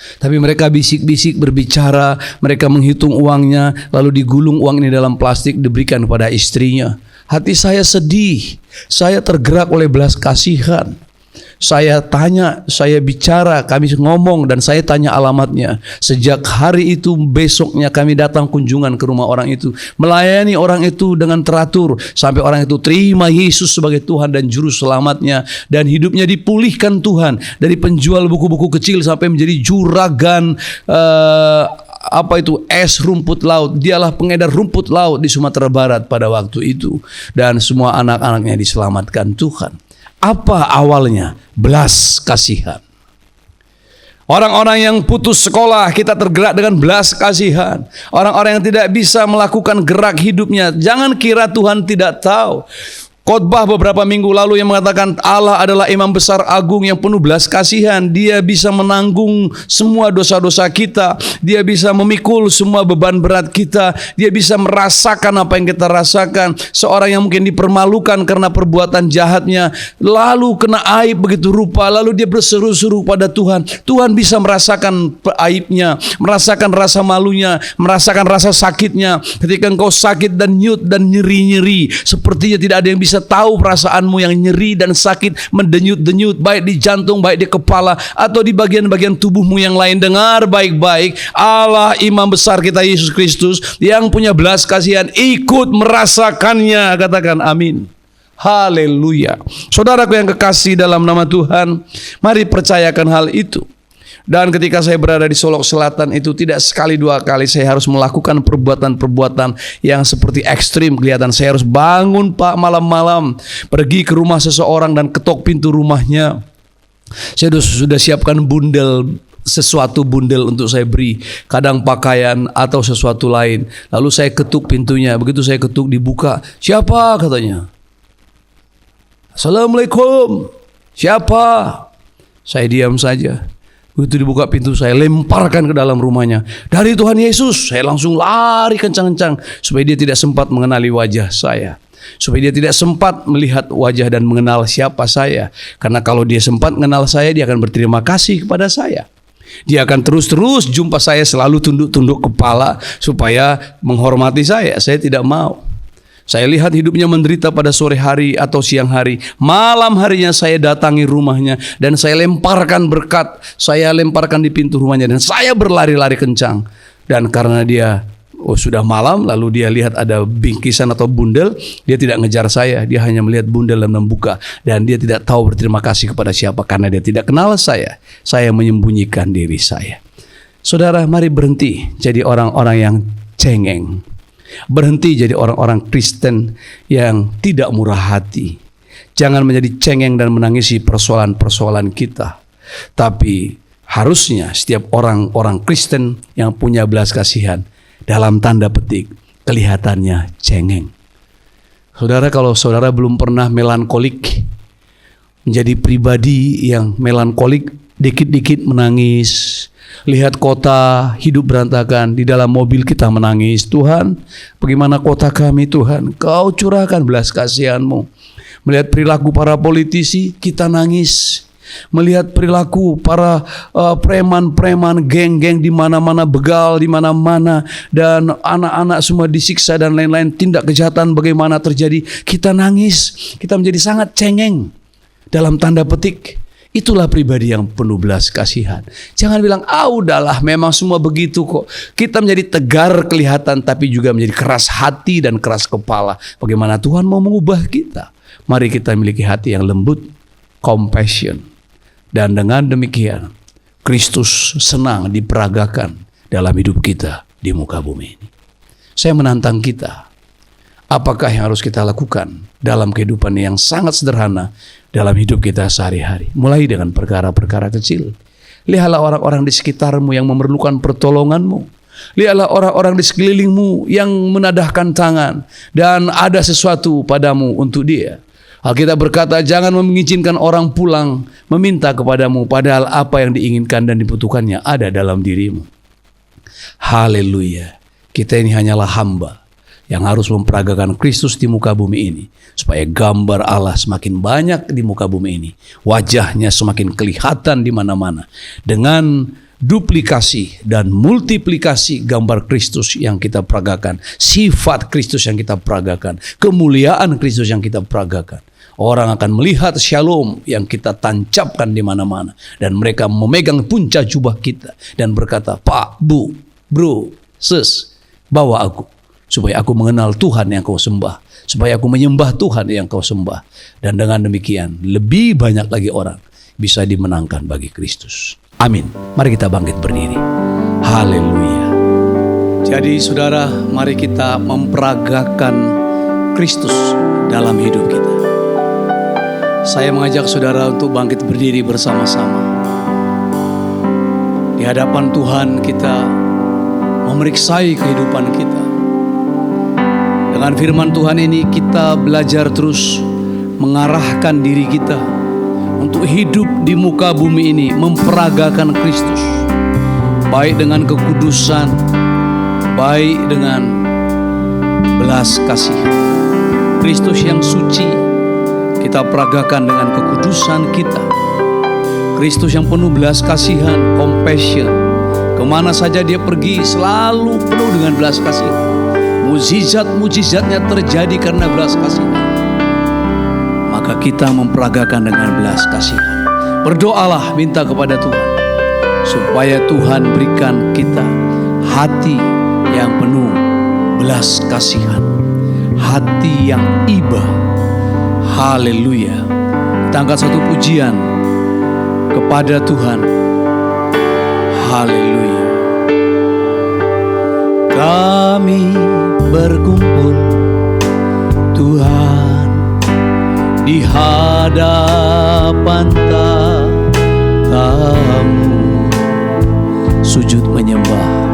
Tapi mereka bisik-bisik berbicara, mereka menghitung uangnya, lalu digulung uang ini dalam plastik, diberikan kepada istrinya. Hati saya sedih, saya tergerak oleh belas kasihan. Saya tanya, saya bicara, kami ngomong dan saya tanya alamatnya. Sejak hari itu besoknya kami datang kunjungan ke rumah orang itu, melayani orang itu dengan teratur sampai orang itu terima Yesus sebagai Tuhan dan Juru Selamatnya, dan hidupnya dipulihkan Tuhan. Dari penjual buku-buku kecil sampai menjadi juragan es rumput laut. Dialah pengedar rumput laut di Sumatera Barat pada waktu itu, dan semua anak-anaknya diselamatkan Tuhan. Apa awalnya? Belas kasihan. Orang-orang yang putus sekolah, kita tergerak dengan belas kasihan. Orang-orang yang tidak bisa melakukan gerak hidupnya, jangan kira Tuhan tidak tahu. Khotbah beberapa minggu lalu yang mengatakan Allah adalah imam besar agung yang penuh belas kasihan. Dia bisa menanggung semua dosa-dosa kita. Dia bisa memikul semua beban berat kita. Dia bisa merasakan apa yang kita rasakan. Seorang yang mungkin dipermalukan karena perbuatan jahatnya, lalu kena aib begitu rupa, lalu dia berseru-seru pada Tuhan. Tuhan bisa merasakan aibnya, merasakan rasa malunya, merasakan rasa sakitnya. Ketika engkau sakit dan nyut dan nyeri-nyeri, sepertinya tidak ada yang bisa bisa tahu perasaanmu yang nyeri dan sakit, mendenyut-denyut, baik di jantung, baik di kepala, atau di bagian-bagian tubuhmu yang lain. Dengar baik-baik, Allah imam besar kita Yesus Kristus yang punya belas kasihan ikut merasakannya. Katakan amin. Haleluya. Saudaraku yang kekasih dalam nama Tuhan, mari percayakan hal itu. Dan ketika saya berada di Solok Selatan itu, tidak sekali dua kali saya harus melakukan perbuatan-perbuatan yang seperti ekstrim kelihatan. Saya harus bangun Pak malam-malam, pergi ke rumah seseorang dan ketok pintu rumahnya. Saya sudah siapkan sesuatu bundel untuk saya beri, kadang pakaian atau sesuatu lain. Lalu saya ketuk pintunya. Begitu saya ketuk, dibuka. Siapa? Katanya. Assalamualaikum. Siapa? Saya diam saja. Begitu dibuka pintu, saya lemparkan ke dalam rumahnya. Dari Tuhan Yesus. Saya langsung lari kencang-kencang supaya dia tidak sempat mengenali wajah saya, supaya dia tidak sempat melihat wajah dan mengenal siapa saya. Karena kalau dia sempat mengenal saya, dia akan berterima kasih kepada saya. Dia akan terus-terus jumpa saya, selalu tunduk-tunduk kepala supaya menghormati saya. Saya tidak mau. Saya lihat hidupnya menderita pada sore hari atau siang hari. Malam harinya saya datangi rumahnya dan saya lemparkan berkat. Saya lemparkan di pintu rumahnya dan saya berlari-lari kencang. Dan karena dia sudah malam, lalu dia lihat ada bingkisan atau bundel, dia tidak ngejar saya. Dia hanya melihat bundel dan membuka. Dan dia tidak tahu berterima kasih kepada siapa karena dia tidak kenal saya. Saya menyembunyikan diri saya. Saudara, mari berhenti jadi orang-orang yang cengeng. Berhenti jadi orang-orang Kristen yang tidak murah hati. Jangan menjadi cengeng dan menangisi persoalan-persoalan kita. Tapi harusnya setiap orang-orang Kristen yang punya belas kasihan, dalam tanda petik, kelihatannya cengeng. Saudara, kalau saudara belum pernah melankolik, menjadi pribadi yang melankolik, dikit-dikit menangis, lihat kota hidup berantakan, di dalam mobil kita menangis. Tuhan, bagaimana kota kami Tuhan? Kau curahkan belas kasihan-Mu. Melihat perilaku para politisi, kita nangis. Melihat perilaku para preman-preman, geng-geng di mana-mana, begal di mana-mana, dan anak-anak semua disiksa dan lain-lain, tindak kejahatan bagaimana terjadi, kita nangis. Kita menjadi sangat cengeng. Dalam tanda petik, itulah pribadi yang penuh belas kasihan. Jangan bilang, udahlah memang semua begitu kok. Kita menjadi tegar kelihatan, tapi juga menjadi keras hati dan keras kepala. Bagaimana Tuhan mau mengubah kita? Mari kita miliki hati yang lembut, compassion. Dan dengan demikian, Kristus senang diperagakan dalam hidup kita di muka bumi ini. Saya menantang kita. Apakah yang harus kita lakukan dalam kehidupan yang sangat sederhana dalam hidup kita sehari-hari? Mulai dengan perkara-perkara kecil. Lihatlah orang-orang di sekitarmu yang memerlukan pertolonganmu. Lihatlah orang-orang di sekelilingmu yang menadahkan tangan dan ada sesuatu padamu untuk dia. Alkitab berkata, jangan mengizinkan orang pulang meminta kepadamu, padahal apa yang diinginkan dan dibutuhkannya ada dalam dirimu. Haleluya. Kita ini hanyalah hamba yang harus memperagakan Kristus di muka bumi ini, supaya gambar Allah semakin banyak di muka bumi ini, wajahnya semakin kelihatan di mana-mana, dengan duplikasi dan multiplikasi gambar Kristus yang kita peragakan, sifat Kristus yang kita peragakan, kemuliaan Kristus yang kita peragakan. Orang akan melihat shalom yang kita tancapkan di mana-mana, dan mereka memegang puncak jubah kita dan berkata, Pak, Bu, Bro, Sis, bawa aku, supaya aku mengenal Tuhan yang kau sembah, supaya aku menyembah Tuhan yang kau sembah. Dan dengan demikian, lebih banyak lagi orang bisa dimenangkan bagi Kristus. Amin. Mari kita bangkit berdiri. Haleluya. Jadi saudara, mari kita memperagakan Kristus dalam hidup kita. Saya mengajak saudara untuk bangkit berdiri bersama-sama. Di hadapan Tuhan kita memeriksai kehidupan kita. Dengan firman Tuhan ini kita belajar terus mengarahkan diri kita untuk hidup di muka bumi ini, memperagakan Kristus. Baik dengan kekudusan, baik dengan belas kasihan. Kristus yang suci kita peragakan dengan kekudusan kita. Kristus yang penuh belas kasihan, compassion. Kemana saja dia pergi selalu penuh dengan belas kasihan. Mujizat-mujizatnya terjadi karena belas kasihan. maka kita memperagakan dengan belas kasihan. Berdoalah, minta kepada Tuhan supaya Tuhan berikan kita hati yang penuh belas kasihan, hati yang iba. Haleluya. Kita angkat satu pujian kepada Tuhan. Haleluya. Kami berkumpul Tuhan di hadapan tatamu, sujud menyembah,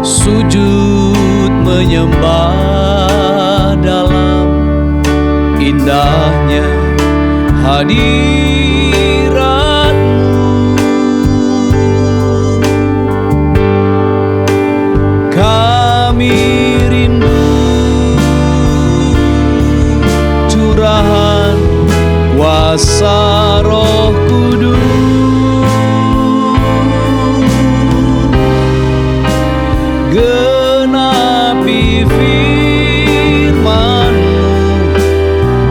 sujud menyembah dalam indahnya hadirat-Mu. Kami rindu curahan kuasa Roh Kudus, genapi firman-Mu,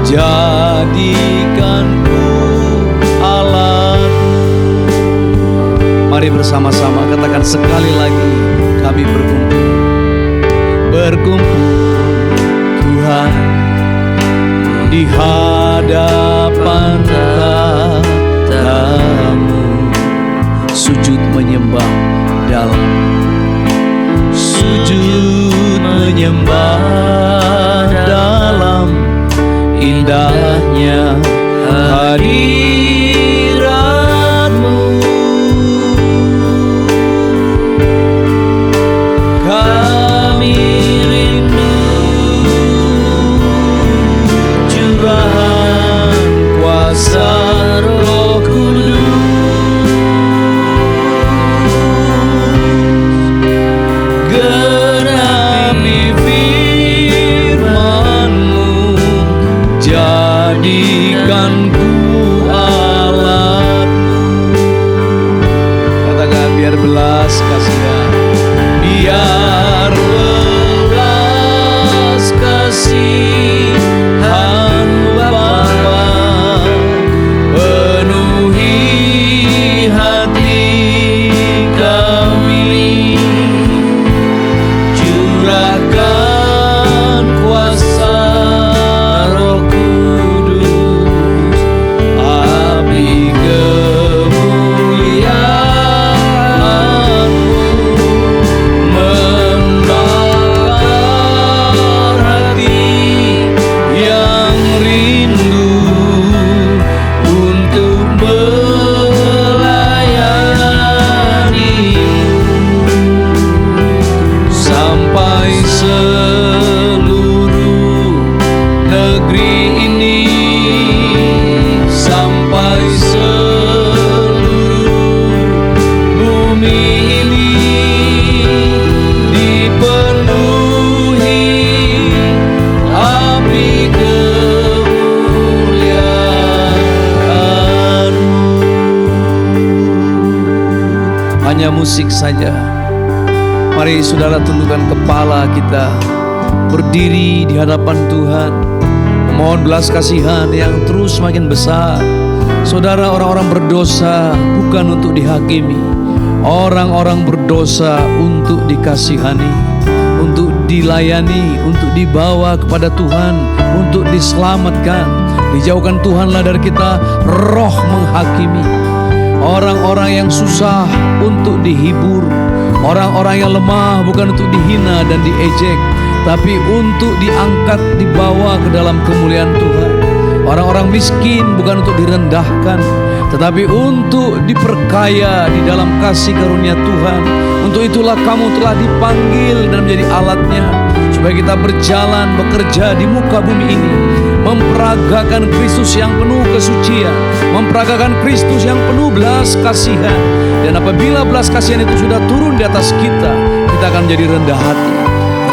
jadikanku alat-Mu. Mari bersama-sama katakan sekali lagi, kami berkumpul Tuhan di hadapan tatamu, sujud menyembah dalam, sujud menyembah dalam indahnya hadirat-Mu. Kami rindu curahan kuasa Roh Kudus, genapi firman-Mu, jadikanku alat-Mu. Katakan biar belas kasihan, biar belas kasihan Bapa penuhi hati kami, curahkan kuasa Roh Kudus, api kemuliaan-Mu membakar hati yang rindu untuk melayani-Mu, sampai seluruh negeri ini, sampai seluruh bumi ini dipenuhi api kemuliaan-Mu. Hanya musik saja. Mari saudara tundukkan kepala kita, berdiri di hadapan Tuhan, memohon belas kasihan yang terus makin besar. Saudara, orang-orang berdosa bukan untuk dihakimi, orang-orang berdosa untuk dikasihani, untuk dilayani, untuk dibawa kepada Tuhan, untuk diselamatkan. Dijauhkan Tuhanlah dari kita roh menghakimi. Orang-orang yang susah untuk dihibur, orang-orang yang lemah bukan untuk dihina dan diejek, tapi untuk diangkat, dibawa ke dalam kemuliaan Tuhan. Orang-orang miskin bukan untuk direndahkan, tetapi untuk diperkaya di dalam kasih karunia Tuhan. Untuk itulah kamu telah dipanggil dan menjadi alatnya, supaya kita berjalan, bekerja di muka bumi ini, memperagakan Kristus yang penuh kesucian, memperagakan Kristus yang penuh belas kasihan. Dan apabila belas kasihan itu sudah turun di atas kita, kita akan menjadi rendah hati,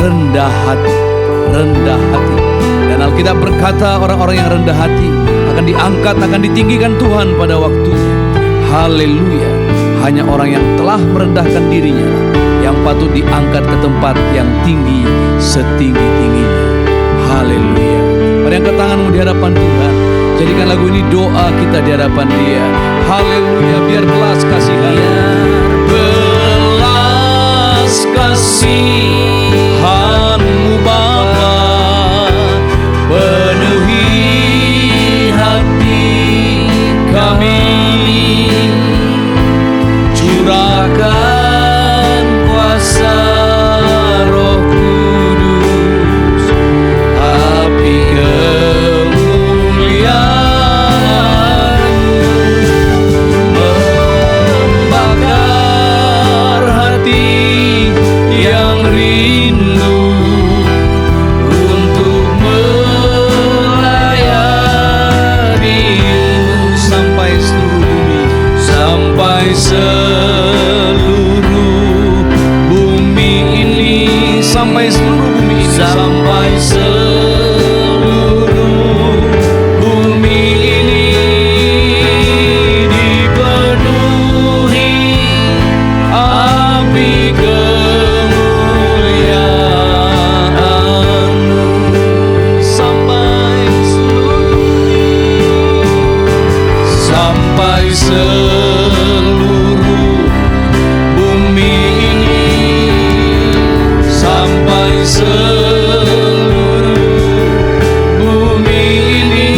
rendah hati, rendah hati. Dan Alkitab berkata orang-orang yang rendah hati akan diangkat, akan ditinggikan Tuhan pada waktunya. Haleluya. Hanya orang yang telah merendahkan dirinya yang patut diangkat ke tempat yang tinggi setinggi-tingginya. Haleluya. Mari angkat tanganmu di hadapan Tuhan. Jadikan lagu ini doa kita di hadapan Dia. Haleluya. Biar belas kasihan, belas kasihan-Mu Bapa penuhi hati kami. Curahkan kuasa Roh Kudus, api kemuliaan-Mu membakar hati yang rindu untuk melayani-Mu sampai seluruh bumi, sampai seluruh bumi ini, sampai seluruh bumi ini, sampai seluruh bumi ini dipenuhi api kemuliaan-Mu sampai seluruh bumi ini, sampai seluruh bumi ini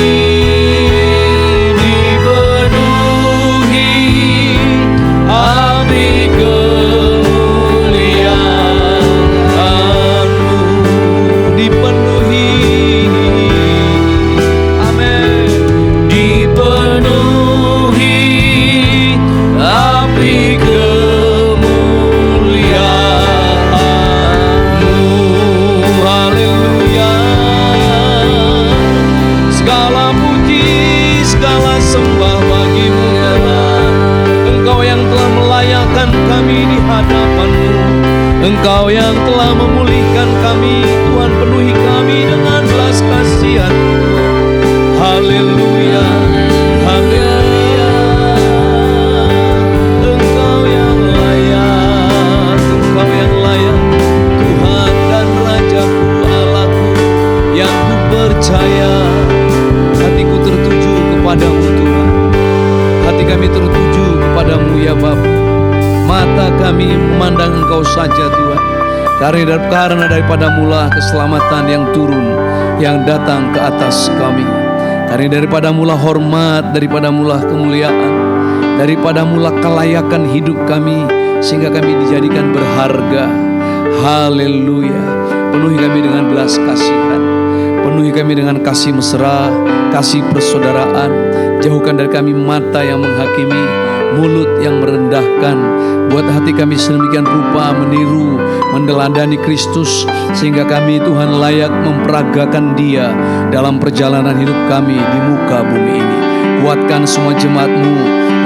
dipenuhi api kemuliaan-Mu, dipenuhi, amin, dipenuhi api kemuliaan-Mu. Haleluya. Segala puji, segala sembah bagi-Mu Tuhan. Engkau yang telah melayakkan kami di hadapan-Mu, Engkau yang telah memulihkan kami. Tuhan, penuhi kami dengan belas kasihan. Haleluya, haleluya. Engkau yang layak, Engkau yang layak, Tuhan dan Rajaku, Allahku yang ku percaya. Hatiku tertuju kepadamu Tuhan, hati kami tertuju kepadamu ya Bapa. Mata kami memandang Engkau saja Tuhan. Karena daripada-Mulah keselamatan yang turun, yang datang ke atas kami. Karena daripada-Mulah hormat, daripada-Mulah kemuliaan, daripada-Mulah kelayakan hidup kami, sehingga kami dijadikan berharga. Haleluya. Penuhi kami dengan belas kasihan, penuhi kami dengan kasih mesra, kasih persaudaraan. Jauhkan dari kami mata yang menghakimi, mulut yang merendahkan. Buat hati kami sedemikian rupa meniru, meneladani Kristus, sehingga kami Tuhan layak memperagakan Dia dalam perjalanan hidup kami di muka bumi ini. Kuatkan semua jemaat-Mu,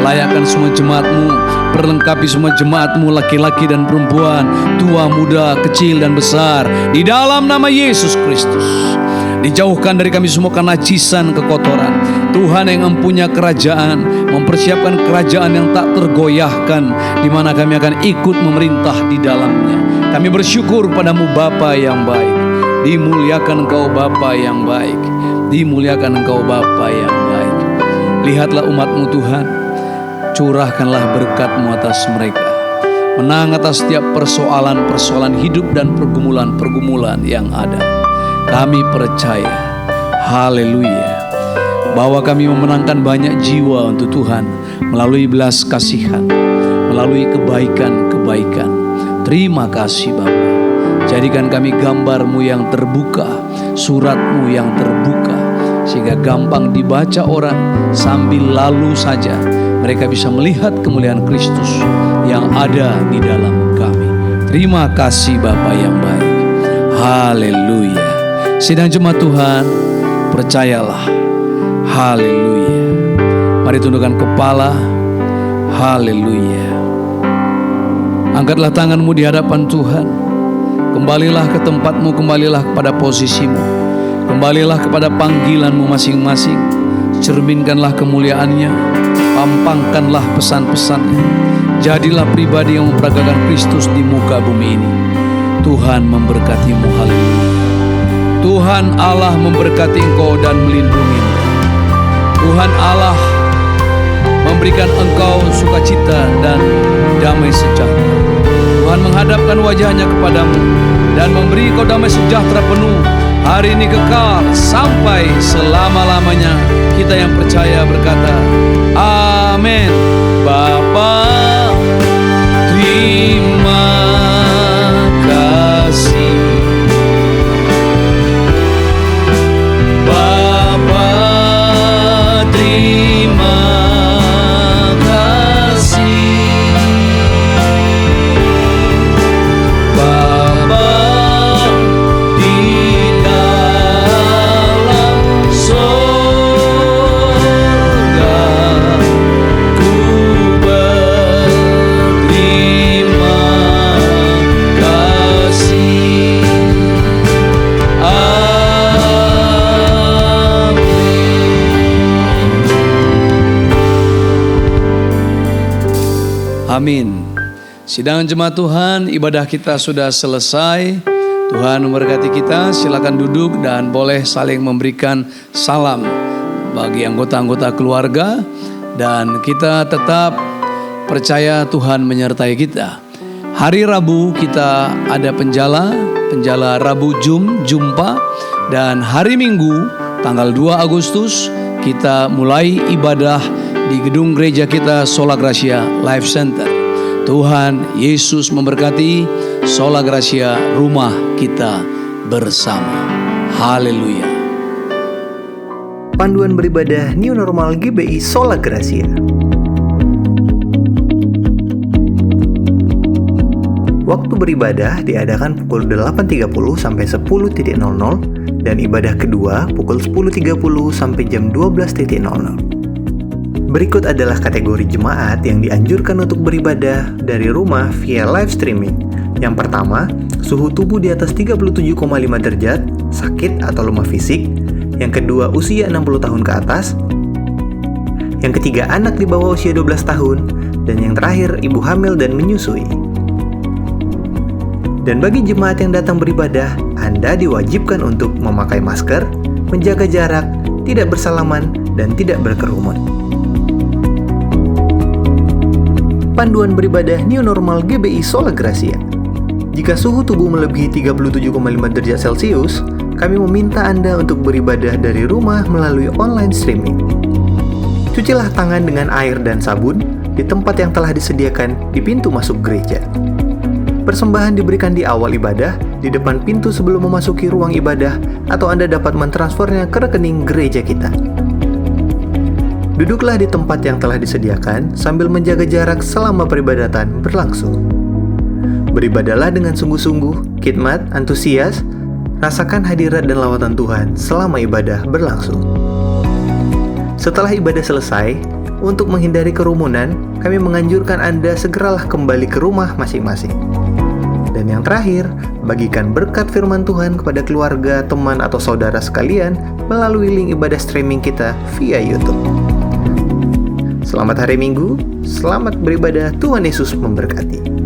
layakkan semua jemaat-Mu, perlengkapi semua jemaat-Mu, laki-laki dan perempuan, tua, muda, kecil dan besar, di dalam nama Yesus Kristus. Dijauhkan dari kami semua kenajisan, kekotoran. Tuhan yang mempunyai kerajaan, mempersiapkan kerajaan yang tak tergoyahkan, di mana kami akan ikut memerintah di dalamnya. Kami bersyukur padamu Bapa yang baik. Dimuliakan Engkau Bapa yang baik, dimuliakan Engkau Bapa yang baik. Lihatlah umat-Mu Tuhan, curahkanlah berkat-Mu atas mereka. Menang atas setiap persoalan-persoalan hidup dan pergumulan-pergumulan yang ada. Kami percaya, haleluya, bahwa kami memenangkan banyak jiwa untuk Tuhan melalui belas kasihan, melalui kebaikan-kebaikan. Terima kasih Bapa. Jadikan kami gambar-Mu yang terbuka, surat-Mu yang terbuka, sehingga gampang dibaca orang sambil lalu saja. Mereka bisa melihat kemuliaan Kristus yang ada di dalam kami. Terima kasih Bapa yang baik. Haleluya. Sidang jemaat Tuhan, percayalah. Haleluya. Mari tundukkan kepala. Haleluya. Angkatlah tanganmu di hadapan Tuhan. Kembalilah ke tempatmu, kembalilah kepada posisimu, kembalilah kepada panggilanmu masing-masing. Cerminkanlah kemuliaannya, pampangkanlah pesan-pesannya. Jadilah pribadi yang memperagakan Kristus di muka bumi ini. Tuhan memberkatimu. Haleluya. Tuhan Allah memberkati engkau dan melindungi. Tuhan Allah memberikan engkau sukacita dan damai sejahtera. Tuhan menghadapkan wajahnya kepadamu dan memberi kau damai sejahtera penuh hari ini kekal sampai selama-lamanya. Kita yang percaya berkata, amin. Bapa, terima kasih. Bapa, terima kasih. Bapa di dalam sorga, ku berterima kasih. Amin. Sidang jemaat Tuhan, ibadah kita sudah selesai. Tuhan memberkati kita. Silakan duduk dan boleh saling memberikan salam bagi anggota-anggota keluarga. Dan kita tetap percaya Tuhan menyertai kita. Hari Rabu kita ada penjala Rabu Jumpa. Dan hari Minggu tanggal 2 Agustus kita mulai ibadah di gedung gereja kita Sola Gracia Life Center. Tuhan Yesus memberkati. Sola Gracia, rumah kita bersama. Haleluya. Panduan beribadah New Normal GBI Sola Gracia. Waktu beribadah diadakan pukul 8.30 sampai 10.00 dan ibadah kedua pukul 10.30 sampai jam 12.00. Berikut adalah kategori jemaat yang dianjurkan untuk beribadah dari rumah via live streaming. Yang pertama, suhu tubuh di atas 37,5 derajat, sakit atau lemah fisik. Yang kedua, usia 60 tahun ke atas. Yang ketiga, anak di bawah usia 12 tahun. Dan yang terakhir, ibu hamil dan menyusui. Dan bagi jemaat yang datang beribadah, Anda diwajibkan untuk memakai masker, menjaga jarak, tidak bersalaman, dan tidak berkerumun. Panduan beribadah New Normal GBI Sola Gracia. Jika suhu tubuh melebihi 37,5 derajat Celcius, kami meminta Anda untuk beribadah dari rumah melalui online streaming. Cucilah tangan dengan air dan sabun di tempat yang telah disediakan di pintu masuk gereja. Persembahan diberikan di awal ibadah, di depan pintu sebelum memasuki ruang ibadah, atau Anda dapat mentransfernya ke rekening gereja kita. Duduklah di tempat yang telah disediakan sambil menjaga jarak selama peribadatan berlangsung. Beribadahlah dengan sungguh-sungguh, khidmat, antusias, rasakan hadirat dan lawatan Tuhan selama ibadah berlangsung. Setelah ibadah selesai, untuk menghindari kerumunan, kami menganjurkan Anda segeralah kembali ke rumah masing-masing. Dan yang terakhir, bagikan berkat firman Tuhan kepada keluarga, teman, atau saudara sekalian melalui link ibadah streaming kita via YouTube. Selamat hari Minggu, selamat beribadah, Tuhan Yesus memberkati.